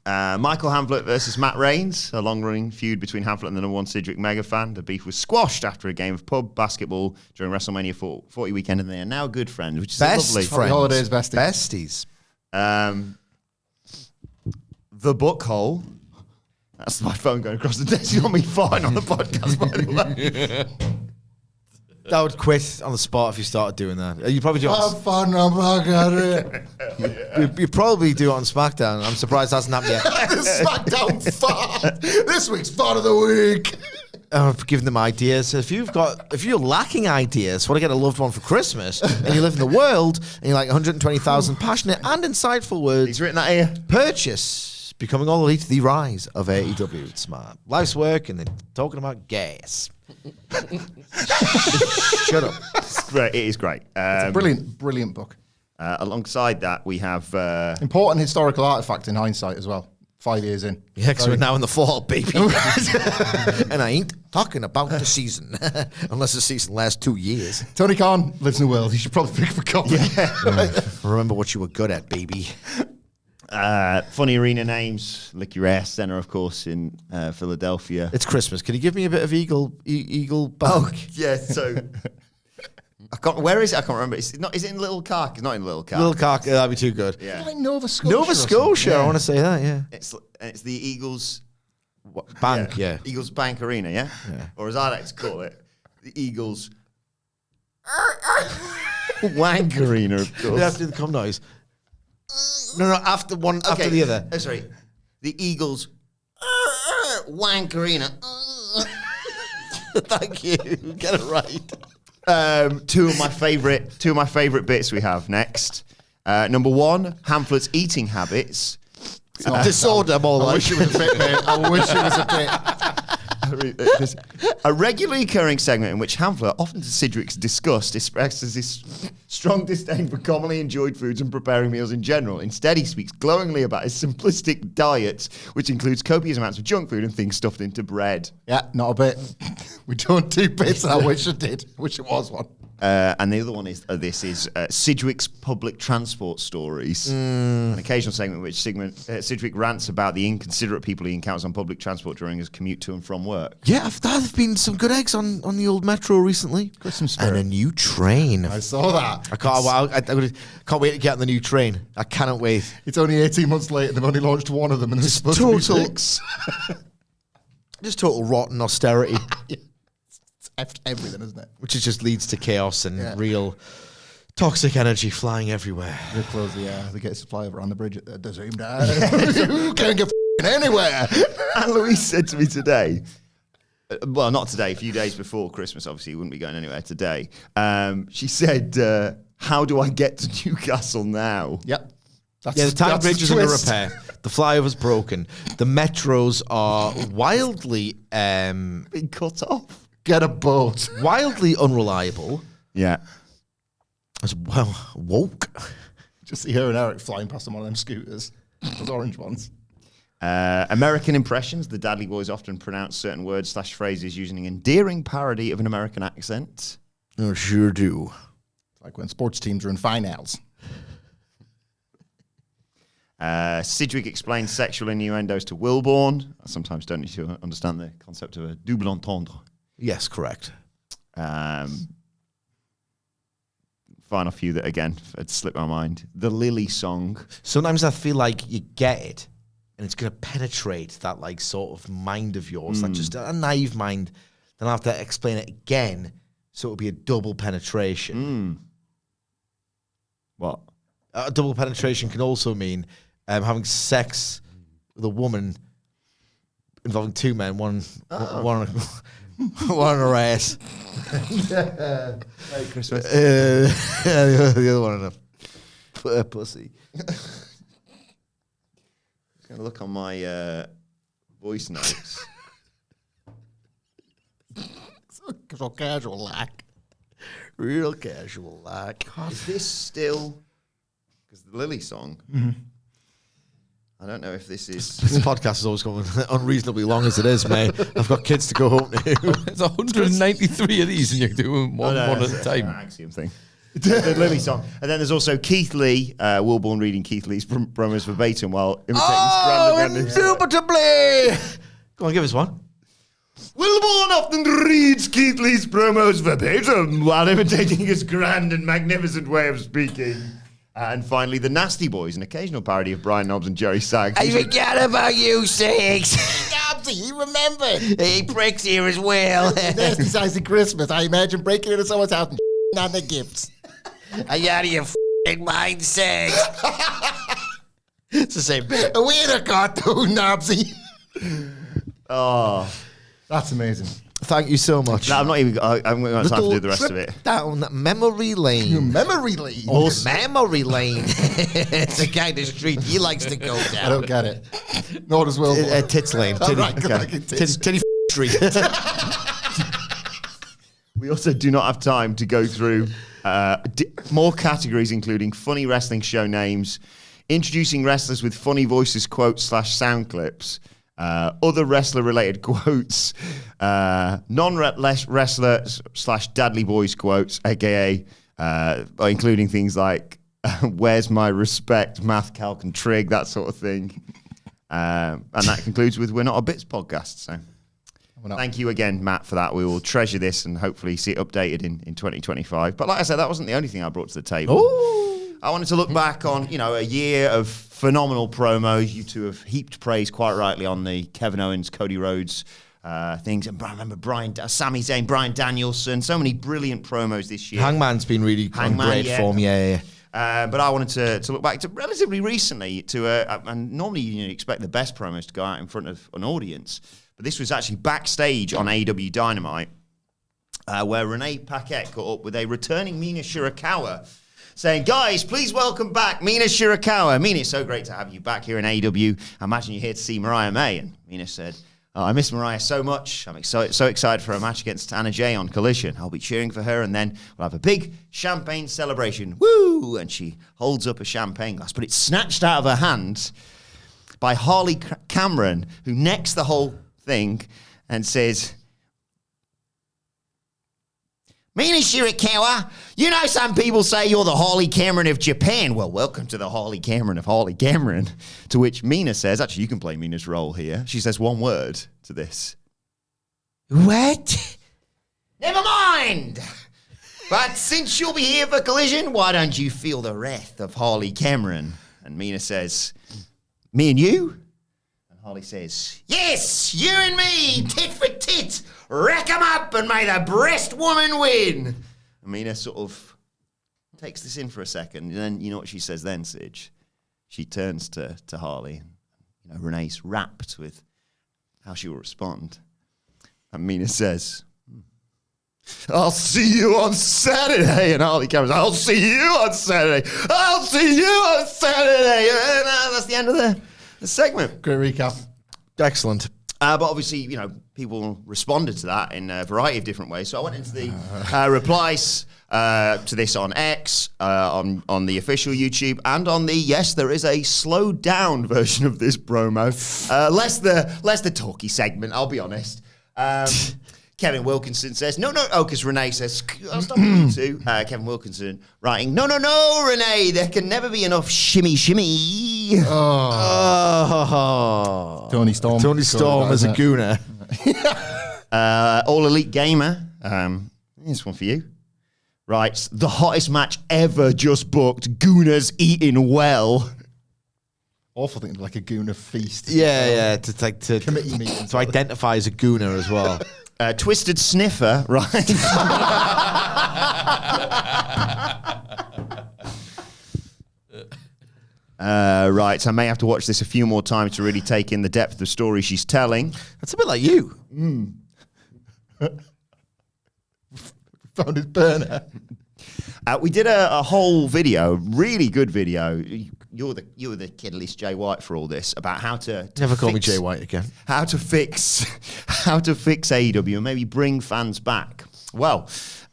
Speaker 1: Michael Hamflett versus Matt Reigns, a long-running feud between Hamflett and the #1 Sidgwick megafan. The beef was squashed after a game of pub basketball during WrestleMania 40 weekend, and they are now good friends, which is lovely.
Speaker 3: Happy holidays, besties.
Speaker 1: The book hole. That's my phone going across the desk. You got me fine on the podcast, by the way.
Speaker 2: I would quit on the spot if you started doing that. You probably do.
Speaker 3: Have fun,
Speaker 2: You probably do it on SmackDown. I'm surprised that hasn't happened yet.
Speaker 3: SmackDown fart. This week's fart of the week.
Speaker 2: Giving them ideas. If you're lacking ideas, want to get a loved one for Christmas, and you live in the world, and you're like 120,000 passionate and insightful words,
Speaker 1: He's written that here.
Speaker 2: purchase Becoming All Elite: The Rise of AEW. It's smart. Life's work, and then talking about gas. Shut up.
Speaker 1: It's great. It is great.
Speaker 3: It's a brilliant book.
Speaker 1: Alongside that, we have...
Speaker 3: Important historical artifact in hindsight as well. 5 years in.
Speaker 2: Yeah, because we're now in the fall, baby. And I ain't talking about the season, unless the season lasts 2 years.
Speaker 3: Tony Khan lives in the world. He should probably pick up a copy.
Speaker 2: Remember what you were good at, baby.
Speaker 1: funny arena names. Lick Your Ass Center, of course, in Philadelphia.
Speaker 2: It's Christmas. Can you give me a bit of Eagle Bank?
Speaker 1: Yeah, so... Where is it? I can't remember. Is it in Little Cark? It's not in Little Cark.
Speaker 2: Little Cock, that'd be too good.
Speaker 1: Yeah.
Speaker 3: Like Nova Scotia.
Speaker 2: Nova Scotia, I want to say that, yeah.
Speaker 1: It's the Eagles...
Speaker 2: Bank, yeah.
Speaker 1: Eagles Bank Arena, yeah? Or as I like to call it, the Eagles... Wank Arena, of course.
Speaker 2: You have to do the cum noise. No, after the other.
Speaker 1: Oh, sorry. The Eagles... Wank Arena.
Speaker 2: Thank you. Get it right.
Speaker 1: Two of my favorite bits we have next. Number one, Hamflett's eating habits.
Speaker 2: Disorder, more
Speaker 3: I
Speaker 2: like.
Speaker 3: wish it was a bit, mate. I wish it was a bit.
Speaker 1: A regularly occurring segment in which Hamflett, often to Sidgwick's disgust, expresses his strong disdain for commonly enjoyed foods and preparing meals in general. Instead, he speaks glowingly about his simplistic diet, which includes copious amounts of junk food and things stuffed into bread.
Speaker 3: Yeah, not a bit. We don't do bits. I wish it did. I wish it was one.
Speaker 1: And the other one is Sidgwick's public transport stories. An occasional segment in which Sidgwick rants about the inconsiderate people he encounters on public transport during his commute to and from work.
Speaker 2: Yeah, there's been some good eggs on the old metro recently.
Speaker 3: Christmas spirit.
Speaker 2: And a new train.
Speaker 3: I saw that.
Speaker 2: I can't wait to get on the new train. I cannot wait.
Speaker 3: It's only 18 months later. They've only launched one of them, and there's supposed to be 6.
Speaker 2: Just total rotten austerity.
Speaker 3: It's everything, isn't it?
Speaker 2: Which just leads to chaos and real toxic energy flying everywhere.
Speaker 3: They close they get a supply over on the bridge at the Zoom down. You can't get anywhere.
Speaker 1: And Louise said to me today, well, not today, a few days before Christmas, obviously, you wouldn't be going anywhere today. She said, how do I get to Newcastle now?
Speaker 3: Yep.
Speaker 2: The Tyne Bridge is under repair. The flyover's broken. The metros are wildly...
Speaker 1: Being cut off.
Speaker 3: Get a boat.
Speaker 2: Wildly unreliable.
Speaker 1: Yeah.
Speaker 2: As well, woke.
Speaker 3: Just see her and Eric flying past on one of them scooters. Those orange ones.
Speaker 1: American impressions. The Dadley Boyz often pronounce certain words / phrases using an endearing parody of an American accent.
Speaker 2: I sure do.
Speaker 3: Like when sports teams are in finals.
Speaker 1: Sidgwick explains sexual innuendos to Wilbourn. I sometimes don't need to understand the concept of a double entendre.
Speaker 2: Yes, correct.
Speaker 1: Final few that, again, had slipped my mind. The Lily song.
Speaker 2: Sometimes I feel like you get it, and it's going to penetrate that, like, sort of mind of yours, like just a naive mind. Then I have to explain it again, so it'll be a double penetration.
Speaker 1: What?
Speaker 2: A double penetration can also mean having sex with a woman involving two men, one on her ass.
Speaker 1: Merry Christmas.
Speaker 2: The other one on a pussy.
Speaker 1: Just going to look on my voice notes.
Speaker 3: So casual, like.
Speaker 2: Real casual, like.
Speaker 1: Is this still... Because the Lily song... I don't know if this is...
Speaker 2: This podcast is always going unreasonably long as it is, mate. I've got kids to go home to.
Speaker 5: There's 193 of these, and you're doing one at a time.
Speaker 1: Axiom thing. The Lily song. And then there's also Keith Lee, Wilbourn reading Keith Lee's promos verbatim while imitating his
Speaker 2: Indubitably! Go on, give us one.
Speaker 1: Wilbourn often reads Keith Lee's promos verbatim while imitating his grand and magnificent way of speaking. And finally, the Nasty Boys, an occasional parody of Brian Knobs and Jerry Saggs.
Speaker 4: I forgot about you, Six. Knobsy, he remembered. He pricks here as well.
Speaker 3: Nasty size of Christmas. I imagine breaking into someone's house and on the gifts.
Speaker 4: Are you out of your f***ing mind, Six?
Speaker 2: It's the same bit.
Speaker 3: A weirder cartoon, Knobsy.
Speaker 1: Oh,
Speaker 3: that's amazing.
Speaker 2: Thank you so much.
Speaker 1: no, I'm not even. I haven't got time to do the rest of it.
Speaker 2: Down memory lane.
Speaker 3: Memory lane.
Speaker 2: Memory lane. It's the kind of street he likes to go down.
Speaker 3: I don't get it. Nor does Will.
Speaker 2: Tits lane.
Speaker 3: Oh,
Speaker 2: Titty,
Speaker 3: right, good, like it is.
Speaker 2: titty street.
Speaker 1: We also do not have time to go through more categories, including funny wrestling show names, introducing wrestlers with funny voices, quotes / sound clips, other wrestler-related quotes, non-wrestler / Dadley Boyz quotes, aka including things like "Where's my respect?" Math, calc, and trig, that sort of thing. And that concludes with "We're Not a Bits" podcast. So. Thank you again, Matt, for that. We will treasure this and hopefully see it updated in 2025. But like I said, that wasn't the only thing I brought to the table.
Speaker 2: Ooh.
Speaker 1: I wanted to look back on, a year of phenomenal promos. You two have heaped praise quite rightly on the Kevin Owens, Cody Rhodes things. And I remember Sami Zayn, Bryan Danielson, so many brilliant promos this year.
Speaker 2: Hangman's been really in great form, yeah.
Speaker 1: But I wanted to look back to relatively recently and normally you expect the best promos to go out in front of an audience. But this was actually backstage on AEW Dynamite, where Renee Paquette caught up with a returning Mina Shirakawa, saying, "Guys, please welcome back Mina Shirakawa. Mina, it's so great to have you back here in AEW. I imagine you're here to see Mariah May." And Mina said, "I miss Mariah so much. I'm so excited for her match against Anna Jay on Collision. I'll be cheering for her, and then we'll have a big champagne celebration. Woo!" And she holds up a champagne glass, but it's snatched out of her hand by Harley Cameron, who necks the whole thing and says, "Mina Shirakawa, some people say you're the Harley Cameron of Japan. Well, welcome to the Harley Cameron of Harley Cameron." To which Mina says, actually, you can play Mina's role here. She says one word to this.
Speaker 2: What?
Speaker 1: "Never mind. But since you'll be here for Collision, why don't you feel the wrath of Harley Cameron?" And Mina says, "Me and you?" Harley says, "Yes, you and me, tit for tit, rack 'em up and may the breast woman win." Mina sort of takes this in for a second, and then you know what she says then, Sidge? She turns to Harley. Renee's rapt with how she will respond. And Mina says, "I'll see you on Saturday." And Harley comes, "I'll see you on Saturday. I'll see you on Saturday." And that's the end of the segment.
Speaker 3: Great recap.
Speaker 2: Excellent.
Speaker 1: But obviously, people responded to that in a variety of different ways. So I went into the replies to this on X, on the official YouTube, and on there is a slowed down version of this promo. Less the talky segment, I'll be honest. Kevin Wilkinson says, no, because Renee says, "I'll stop you two." Kevin Wilkinson writing, no, Renee, there can never be enough shimmy.
Speaker 2: Oh.
Speaker 3: Tony Storm.
Speaker 2: Tony Storm as a gooner.
Speaker 1: All Elite Gamer, here's one for you. Writes, "The hottest match ever just booked. Gooners eating well."
Speaker 3: Awful thing, like a gooner feast.
Speaker 2: Yeah, to
Speaker 3: Committee meeting.
Speaker 2: to identify as a gooner as well.
Speaker 1: Twisted Sniffer, right? Right, I may have to watch this a few more times to really take in the depth of the story she's telling.
Speaker 2: That's a bit like you.
Speaker 3: Found his burner.
Speaker 1: We did a whole video, really good video. You were the kidless Jay White for all this, about how to
Speaker 2: Never call me
Speaker 1: fix-
Speaker 2: Jay White again.
Speaker 1: How to fix AEW and maybe bring fans back. Well,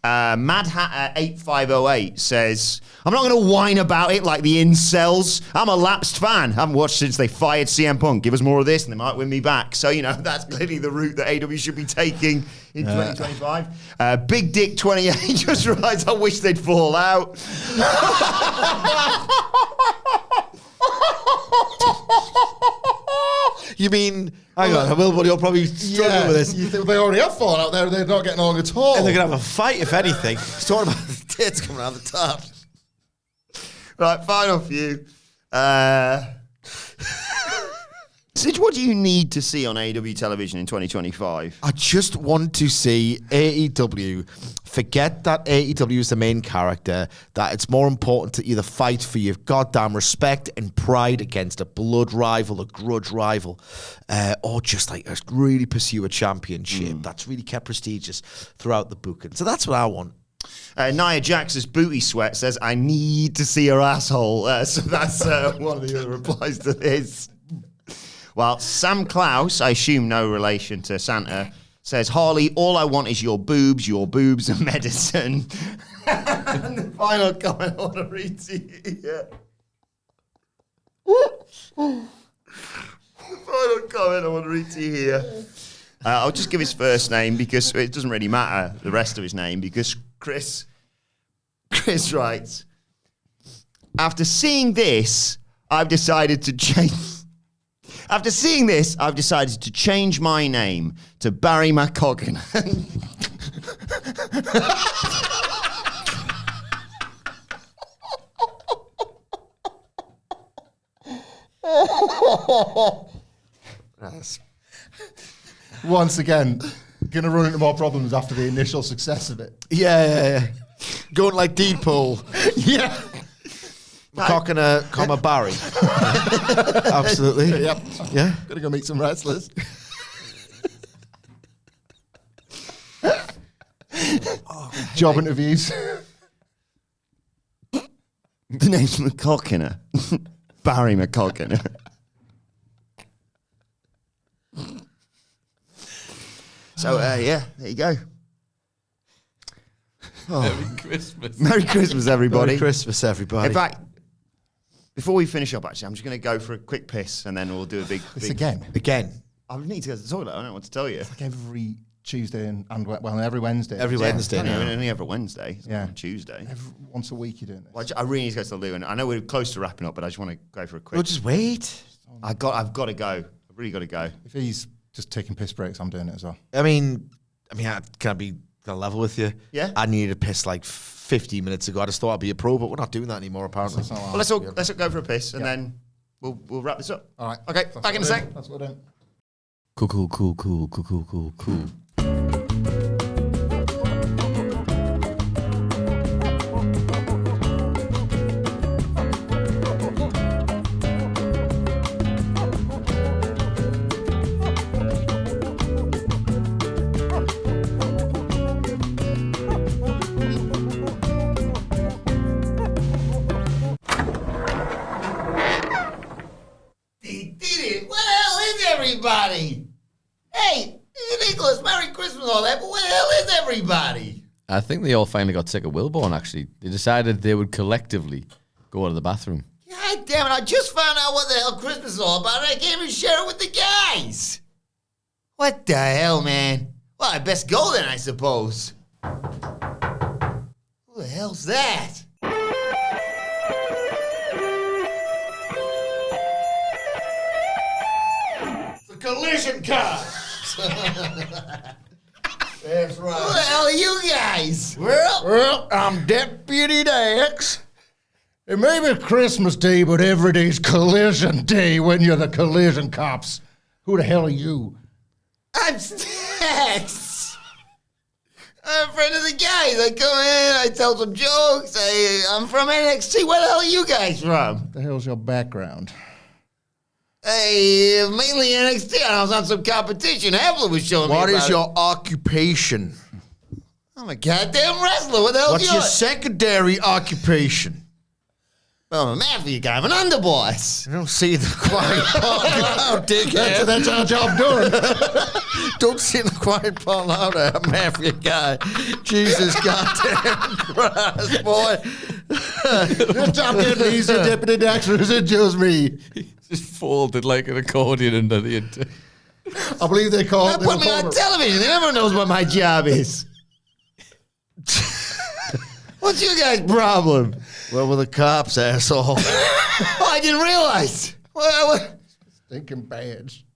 Speaker 1: Mad Hatter 8508 says, I'm not going to whine about it like the incels. I'm a lapsed fan. Haven't watched since they fired CM Punk. Give us more of this and they might win me back. So, that's clearly the route that AW should be taking in 2025. Big Dick 28 just realised I wish they'd fall out.
Speaker 2: You mean, hang on, Wilbourn, you're probably struggling with this.
Speaker 3: You think they already have fallen out there, they're not getting along at all.
Speaker 2: And they're going to have a fight, if anything. He's talking about the tits coming out of the top.
Speaker 1: Right, final few. Sidge, what do you need to see on AEW television in 2025?
Speaker 2: I just want to see AEW forget that AEW is the main character, that it's more important to either fight for your goddamn respect and pride against a blood rival, a grudge rival, or just really pursue a championship that's really kept prestigious throughout the booking. So that's what I want.
Speaker 1: Nia Jax's booty sweat says, I need to see her asshole. So that's one of the other replies to this. Well, Sam Klaus, I assume no relation to Santa, says, Harley, all I want is your boobs and medicine. And the final comment I want to read to you here. The final comment I want to read to you here. I'll just give his first name because it doesn't really matter, the rest of his name, because Chris writes, after seeing this, I've decided to change my name to Barry McCoggin.
Speaker 3: Once again, going to run into more problems after the initial success of it.
Speaker 2: Yeah. Going like Deadpool.
Speaker 3: Yeah.
Speaker 2: McCoggin, comma Barry. Absolutely.
Speaker 3: Yep.
Speaker 2: Yeah.
Speaker 3: Got to go meet some wrestlers. Job interviews.
Speaker 1: The name's McCoggin. Barry McCoggin. So, there you go.
Speaker 5: Oh. Merry Christmas.
Speaker 1: Merry Christmas, everybody.
Speaker 2: Merry Christmas, everybody.
Speaker 1: In fact, before we finish up, actually, I'm just going to go for a quick piss and then we'll do a big...
Speaker 3: Again.
Speaker 1: I need to go to the toilet. I don't know what to tell you.
Speaker 3: It's like every Tuesday and every Wednesday.
Speaker 2: Every Wednesday.
Speaker 1: Only every Wednesday. It's
Speaker 3: Yeah.
Speaker 1: on Tuesday.
Speaker 3: Once a week you're doing this.
Speaker 1: Well, I really need to go to the loo, and I know we're close to wrapping up, but I just want to go for a quick...
Speaker 2: We'll just wait.
Speaker 1: I've got to go. I've really got to go.
Speaker 3: If he's just taking piss breaks, I'm doing it as well.
Speaker 2: I mean, can I be level with you?
Speaker 1: Yeah.
Speaker 2: I needed to piss like 15 minutes ago. I just thought I'd be a pro, but we're not doing that anymore, apparently.
Speaker 1: Well, let's go for a piss, and then we'll wrap this up.
Speaker 3: All right.
Speaker 1: Okay, back in a sec.
Speaker 3: That's what we're doing.
Speaker 5: Cool.
Speaker 1: Everybody. Hey, Nicholas, Merry Christmas and all that, but where the hell is everybody?
Speaker 5: I think they all finally got sick of Wilbourn, actually. They decided they would collectively go to the bathroom.
Speaker 1: God damn it, I just found out what the hell Christmas is all about and I can't even share it with the guys. What the hell, man? Well, I best go then, I suppose. Who the hell's that?
Speaker 2: Collision car. That's right.
Speaker 1: Who the hell are you guys?
Speaker 3: Well, I'm Deputy Dax. It may be Christmas Day, but every day's Collision Day when you're the collision cops. Who the hell are you?
Speaker 1: I'm Stax. I'm a friend of the guys. I come in, I tell some jokes. I'm from NXT. Where the hell are you guys from?
Speaker 3: What the hell's your background?
Speaker 1: Hey, mainly NXT. I was on some competition. Hamflett was showing me
Speaker 2: What
Speaker 1: about
Speaker 2: is your occupation?
Speaker 1: I'm a goddamn wrestler. What the hell
Speaker 2: What's
Speaker 1: is
Speaker 2: your
Speaker 1: yours?
Speaker 2: secondary occupation?
Speaker 1: I'm a mafia guy. I'm an underboss.
Speaker 2: You don't see the quiet part loud, dickhead.
Speaker 3: That's our job done.
Speaker 2: Don't see the quiet part loud, a mafia guy. Jesus goddamn Christ, boy.
Speaker 3: This job getting easier, Deputy Dexter. Is it just me?
Speaker 5: Just folded like an accordion under the end.
Speaker 3: I believe they call it.
Speaker 1: They put me on television. Everyone knows what my job is. What's your guys' problem?
Speaker 2: Well, with the cops, asshole.
Speaker 1: Oh, I didn't realize. Well,
Speaker 3: Stinking badge.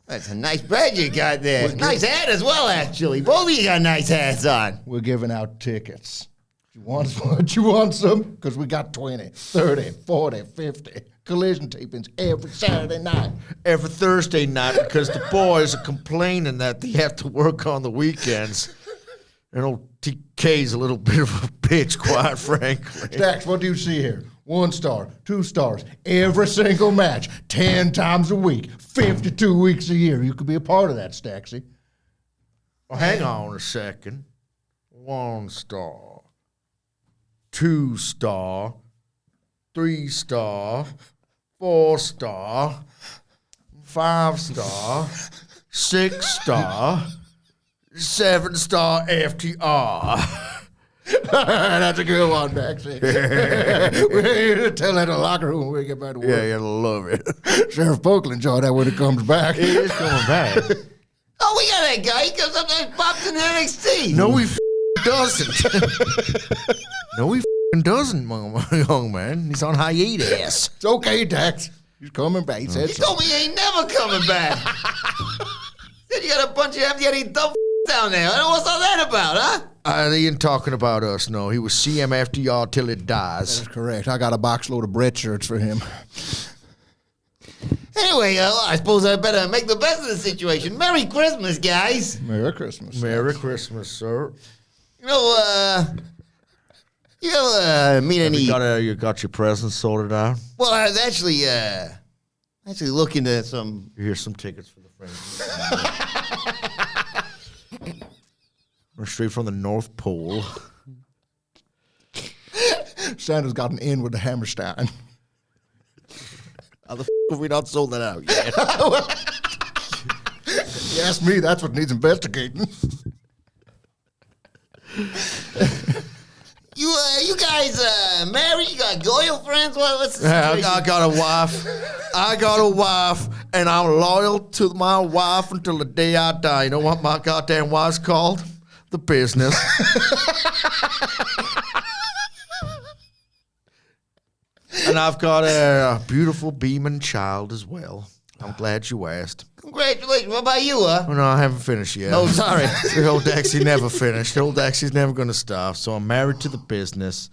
Speaker 1: that's a nice badge you got there. Nice hat as well, actually. Both of you got nice hats on.
Speaker 3: We're giving out tickets. You want some? Because we got 20, 30, 40, 50 collision tapings every Saturday night.
Speaker 2: Every Thursday night because the boys are complaining that they have to work on the weekends. And old TK's a little bit of a bitch, quite frankly.
Speaker 3: Dax, what do you see here? 1 star, 2 stars, every single match, 10 times a week, 52 weeks a year. You could be a part of that, Staxy.
Speaker 2: Well, hang on a second. 1 star, 2 star, 3 star, 4 star, 5 star, 6 star, 7 star FTR.
Speaker 3: That's a good one, Daxy. We're here to tell that in the locker room when we get back to work.
Speaker 2: Yeah, you'll love it.
Speaker 3: Sheriff Polk will enjoy that when it comes back.
Speaker 2: He is coming back.
Speaker 1: Oh, we got that guy. He comes up there and pops in NXT.
Speaker 2: No, he doesn't. No, he doesn't, young man. He's on hiatus.
Speaker 3: It's okay, Dax. He's coming back. He said
Speaker 1: He
Speaker 3: so.
Speaker 1: told me he ain't never coming back. Said you got a bunch of empty dumb down there. What's all that about, huh?
Speaker 2: He ain't talking about us, no. He was CMFDR till it dies.
Speaker 3: That's correct. I got a box load of Brett shirts for him.
Speaker 1: Anyway, I suppose I better make the best of the situation. Merry Christmas, guys.
Speaker 3: Merry Christmas.
Speaker 2: Merry Christmas, sir.
Speaker 1: You meet any?
Speaker 2: You got your presents sorted out?
Speaker 1: Well, I was actually looking at some.
Speaker 2: Here's some tickets for the friends. We're straight from the North Pole.
Speaker 3: Santa's gotten in with the Hammerstein.
Speaker 2: How the have we not sold that out yet?
Speaker 3: You ask me, that's what needs investigating.
Speaker 1: You guys married? You got girlfriends? What's the situation?
Speaker 2: I got a wife, and I'm loyal to my wife until the day I die. You know what my goddamn wife's called? The business. And I've got a beautiful beaming child as well. I'm glad you asked.
Speaker 1: Congratulations. What about you, huh?
Speaker 2: Oh, no, I haven't finished yet.
Speaker 1: Oh, sorry.
Speaker 2: The old Daxy never finished. The old Daxy's never going to stop. So I'm married to the business,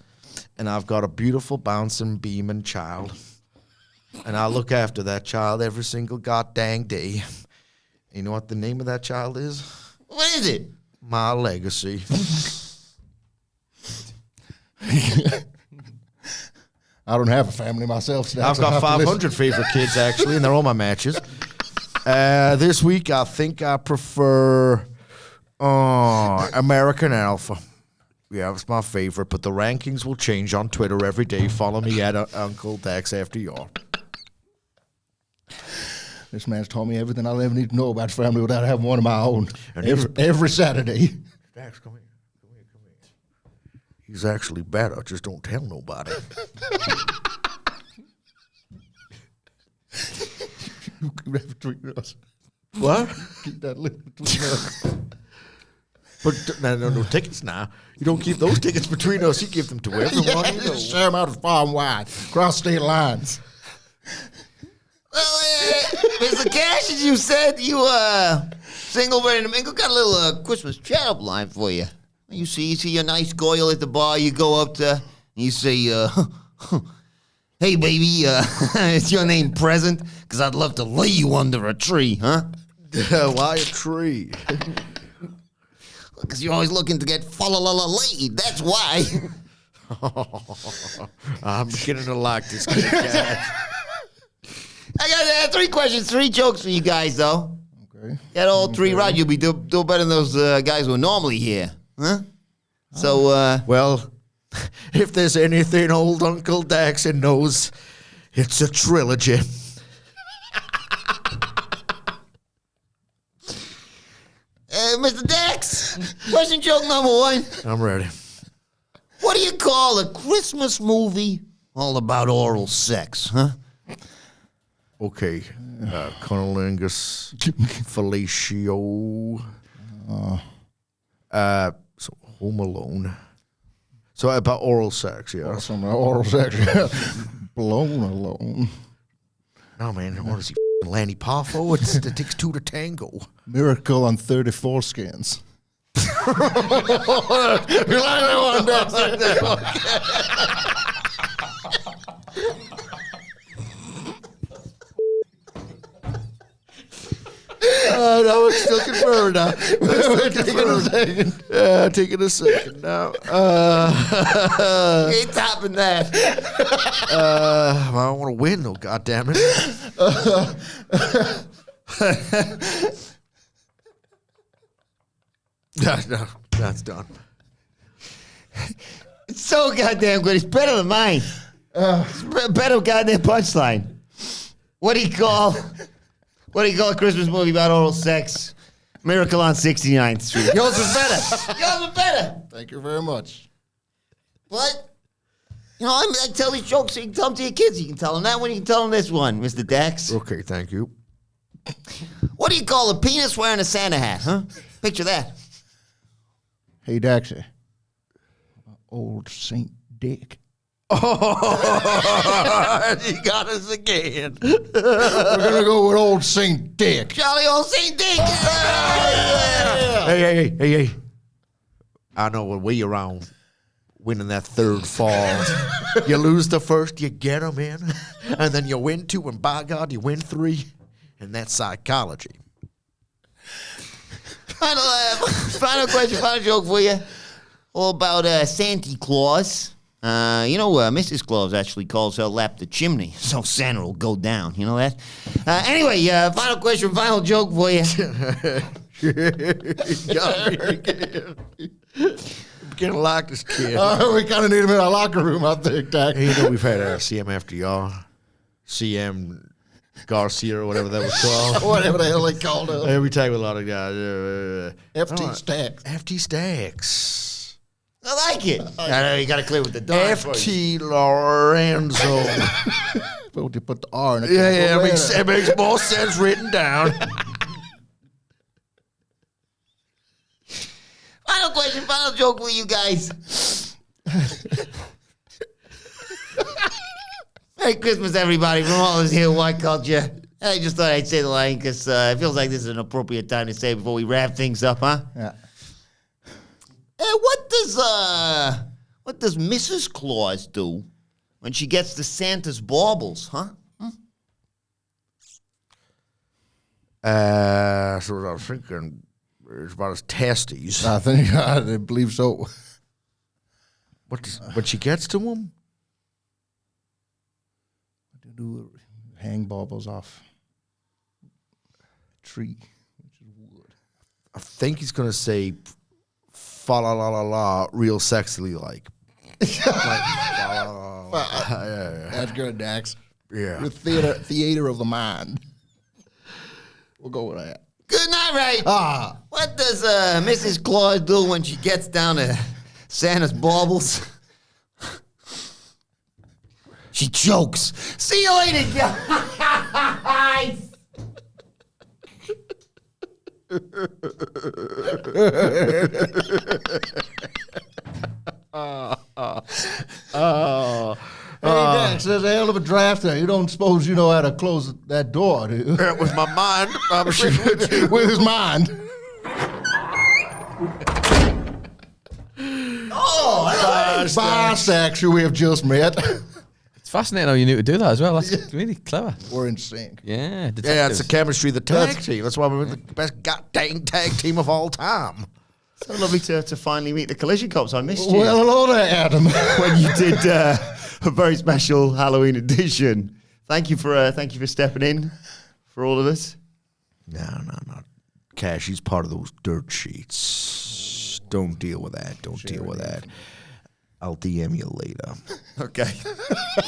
Speaker 2: and I've got a beautiful, bouncing, beaming child. And I look after that child every single goddamn day. You know what the name of that child is?
Speaker 1: What is it?
Speaker 2: My legacy.
Speaker 3: I don't have a family myself. So
Speaker 2: I've got 500 favorite kids, actually, and they're all my matches. This week, I think I prefer American Alpha. Yeah, it's my favorite, but the rankings will change on Twitter every day. Follow me at Uncle Dax FDR.
Speaker 3: This man's told me everything I'll ever need to know about family without having one of my own. Every Saturday.
Speaker 2: Dax, come here. He's actually better. Just don't tell nobody.
Speaker 3: You keep that between us.
Speaker 2: What?
Speaker 3: Keep that lip between us.
Speaker 2: But no tickets now. You don't keep those tickets between us. You give them to everyone.
Speaker 3: Yeah, just share them out as far and wide, across state lines.
Speaker 1: Well, Mr. Cash, as you said, you single, ready to mingle. Got a little Christmas chat-up line for you. You see a nice girl at the bar. You go up to, and you say, "Hey, baby, is your name Present? Because I'd love to lay you under a tree, huh?"
Speaker 2: Why a tree?
Speaker 1: Because you're always looking to get laid. That's why.
Speaker 2: I'm beginning to like this guy.
Speaker 1: I got 3 questions, 3 jokes for you guys, though.
Speaker 3: Okay.
Speaker 1: Get all 3 right, you'll be do better than those guys who are normally here, huh? So,
Speaker 2: Well, If there's anything old Uncle Daxon knows, it's a trilogy.
Speaker 4: Mr. Dax, question joke number 1.
Speaker 2: I'm ready.
Speaker 4: What do you call a Christmas movie all about oral sex, huh?
Speaker 2: Okay. Cunnilingus, fellatio. So Home Alone. So about oral sex, yeah.
Speaker 3: Some oral sex. Blown alone.
Speaker 2: No, man. What is he, Lanny Poffo? It takes 2 to tango.
Speaker 3: Miracle on 34 skins. You like that one, Dax?
Speaker 2: No, it's still confirmed now. Taking a second now.
Speaker 4: Ain't topping that.
Speaker 2: I don't want to win, though, goddammit. No, that's done.
Speaker 4: It's so goddamn good. It's better than mine. It's better goddamn punchline. What do you call a Christmas movie about oral sex? Miracle on 69th Street. Yours is better. Yours is better.
Speaker 3: Thank you very much.
Speaker 4: What? You know, I tell these jokes so you can tell them to your kids. You can tell them that one, you can tell them this one, Mr. Dax.
Speaker 2: Okay, thank you.
Speaker 4: What do you call a penis wearing a Santa hat, huh? Picture that.
Speaker 3: Hey, Daxie. Old Saint Dick.
Speaker 2: Oh, you got us again.
Speaker 3: We're going to go with old Saint Dick.
Speaker 4: Jolly old Saint Dick.
Speaker 2: Hey. I know when we around winning that third fall. You lose the first, you get them in. And then you win 2, and by God, you win 3. And that's psychology.
Speaker 4: Final question, final joke for you. All about Santa Claus. Mrs. Claus actually calls her lap the chimney, so Santa will go down. You know that? Anyway, final question, final joke for you.
Speaker 2: Got me again. I'm beginning to like this kid.
Speaker 3: We kind of need him in our locker room, I think, Dak.
Speaker 2: Hey, we've had CM after y'all. CM Garcia or whatever that was called.
Speaker 3: Whatever the hell they called it.
Speaker 2: Every time with a lot of guys.
Speaker 3: FT Stacks.
Speaker 2: FT Stacks.
Speaker 4: I like it. I know you got to clear with the dog.
Speaker 2: FT Lorenzo.
Speaker 3: Well, you put the R in it.
Speaker 2: Yeah, it makes more sense written down.
Speaker 4: Final question, final joke for you guys. Merry Christmas, everybody, from all of us here at WhatCulture. I just thought I'd say the line because it feels like this is an appropriate time to say before we wrap things up, huh?
Speaker 3: Yeah.
Speaker 4: What does Mrs. Claus do when she gets to Santa's baubles, huh?
Speaker 2: So I was thinking it's about his testes.
Speaker 3: I think I believe so.
Speaker 2: When she gets to him?
Speaker 3: Do hang baubles off a tree, which is wood.
Speaker 2: I think he's gonna say fa la la la la real sexily like.
Speaker 3: That's good, Dax.
Speaker 2: Yeah.
Speaker 3: The theater of the mind. We'll go with that.
Speaker 4: Good night, Ray. What does Mrs. Claus do when she gets down to Santa's baubles? She chokes. See you later, guys.
Speaker 3: Hey, Dax, there's a hell of a draft there. You don't suppose you know how to close that door, do you?
Speaker 2: With my mind, I'm sure.
Speaker 3: With his mind. Bye, Sax, who we have just met.
Speaker 5: It's fascinating how you knew to do that as well. That's really clever.
Speaker 3: We're in sync.
Speaker 5: Yeah,
Speaker 2: Yeah,
Speaker 5: detectives.
Speaker 2: it's the chemistry of the tag team. That's why we're the best goddamn tag team of all time.
Speaker 1: So lovely to finally meet the Collision Cops. I missed you
Speaker 3: Well, hello there, Adam.
Speaker 1: when you did a very special Halloween edition. Thank you for stepping in for all of us.
Speaker 2: No. Cash, he's part of those dirt sheets. Don't deal with that. Don't deal with that. I'll DM you later.
Speaker 1: Okay.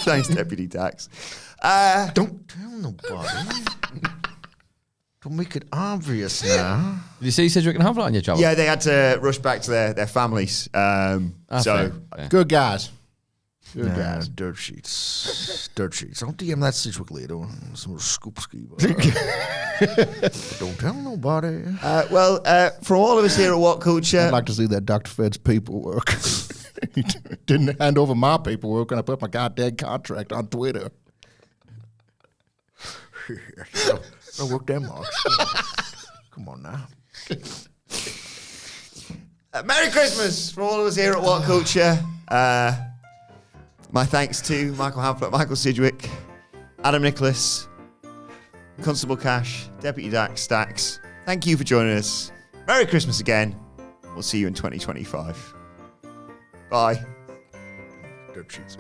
Speaker 1: Thanks, Deputy Dax.
Speaker 2: Don't tell nobody. Don't make it obvious now.
Speaker 5: Did you see Sidgwick and Hamflett on your travel?
Speaker 1: Yeah, they had to rush back to their families.
Speaker 5: Fair.
Speaker 3: Good guys. Good
Speaker 2: Nah,
Speaker 3: guys.
Speaker 2: dirt sheets. Dirt sheets. I'll DM that Sidgwick later. Some scoop ski. Don't tell nobody.
Speaker 1: From all of us here at What Culture,
Speaker 3: I'd like to see that Dr. Fed's paperwork. He didn't hand over my paperwork, and I put my goddamn contract on Twitter.
Speaker 2: Don't work that much. Come on now.
Speaker 1: Merry Christmas from all of us here at What Culture. My thanks to Michael Hamflett, Michael Sidgwick, Adam Nicholas, Constable Cash, Deputy Dax, Stacks. Thank you for joining us. Merry Christmas again. We'll see you in 2025. Bye.
Speaker 2: Dirt sheets.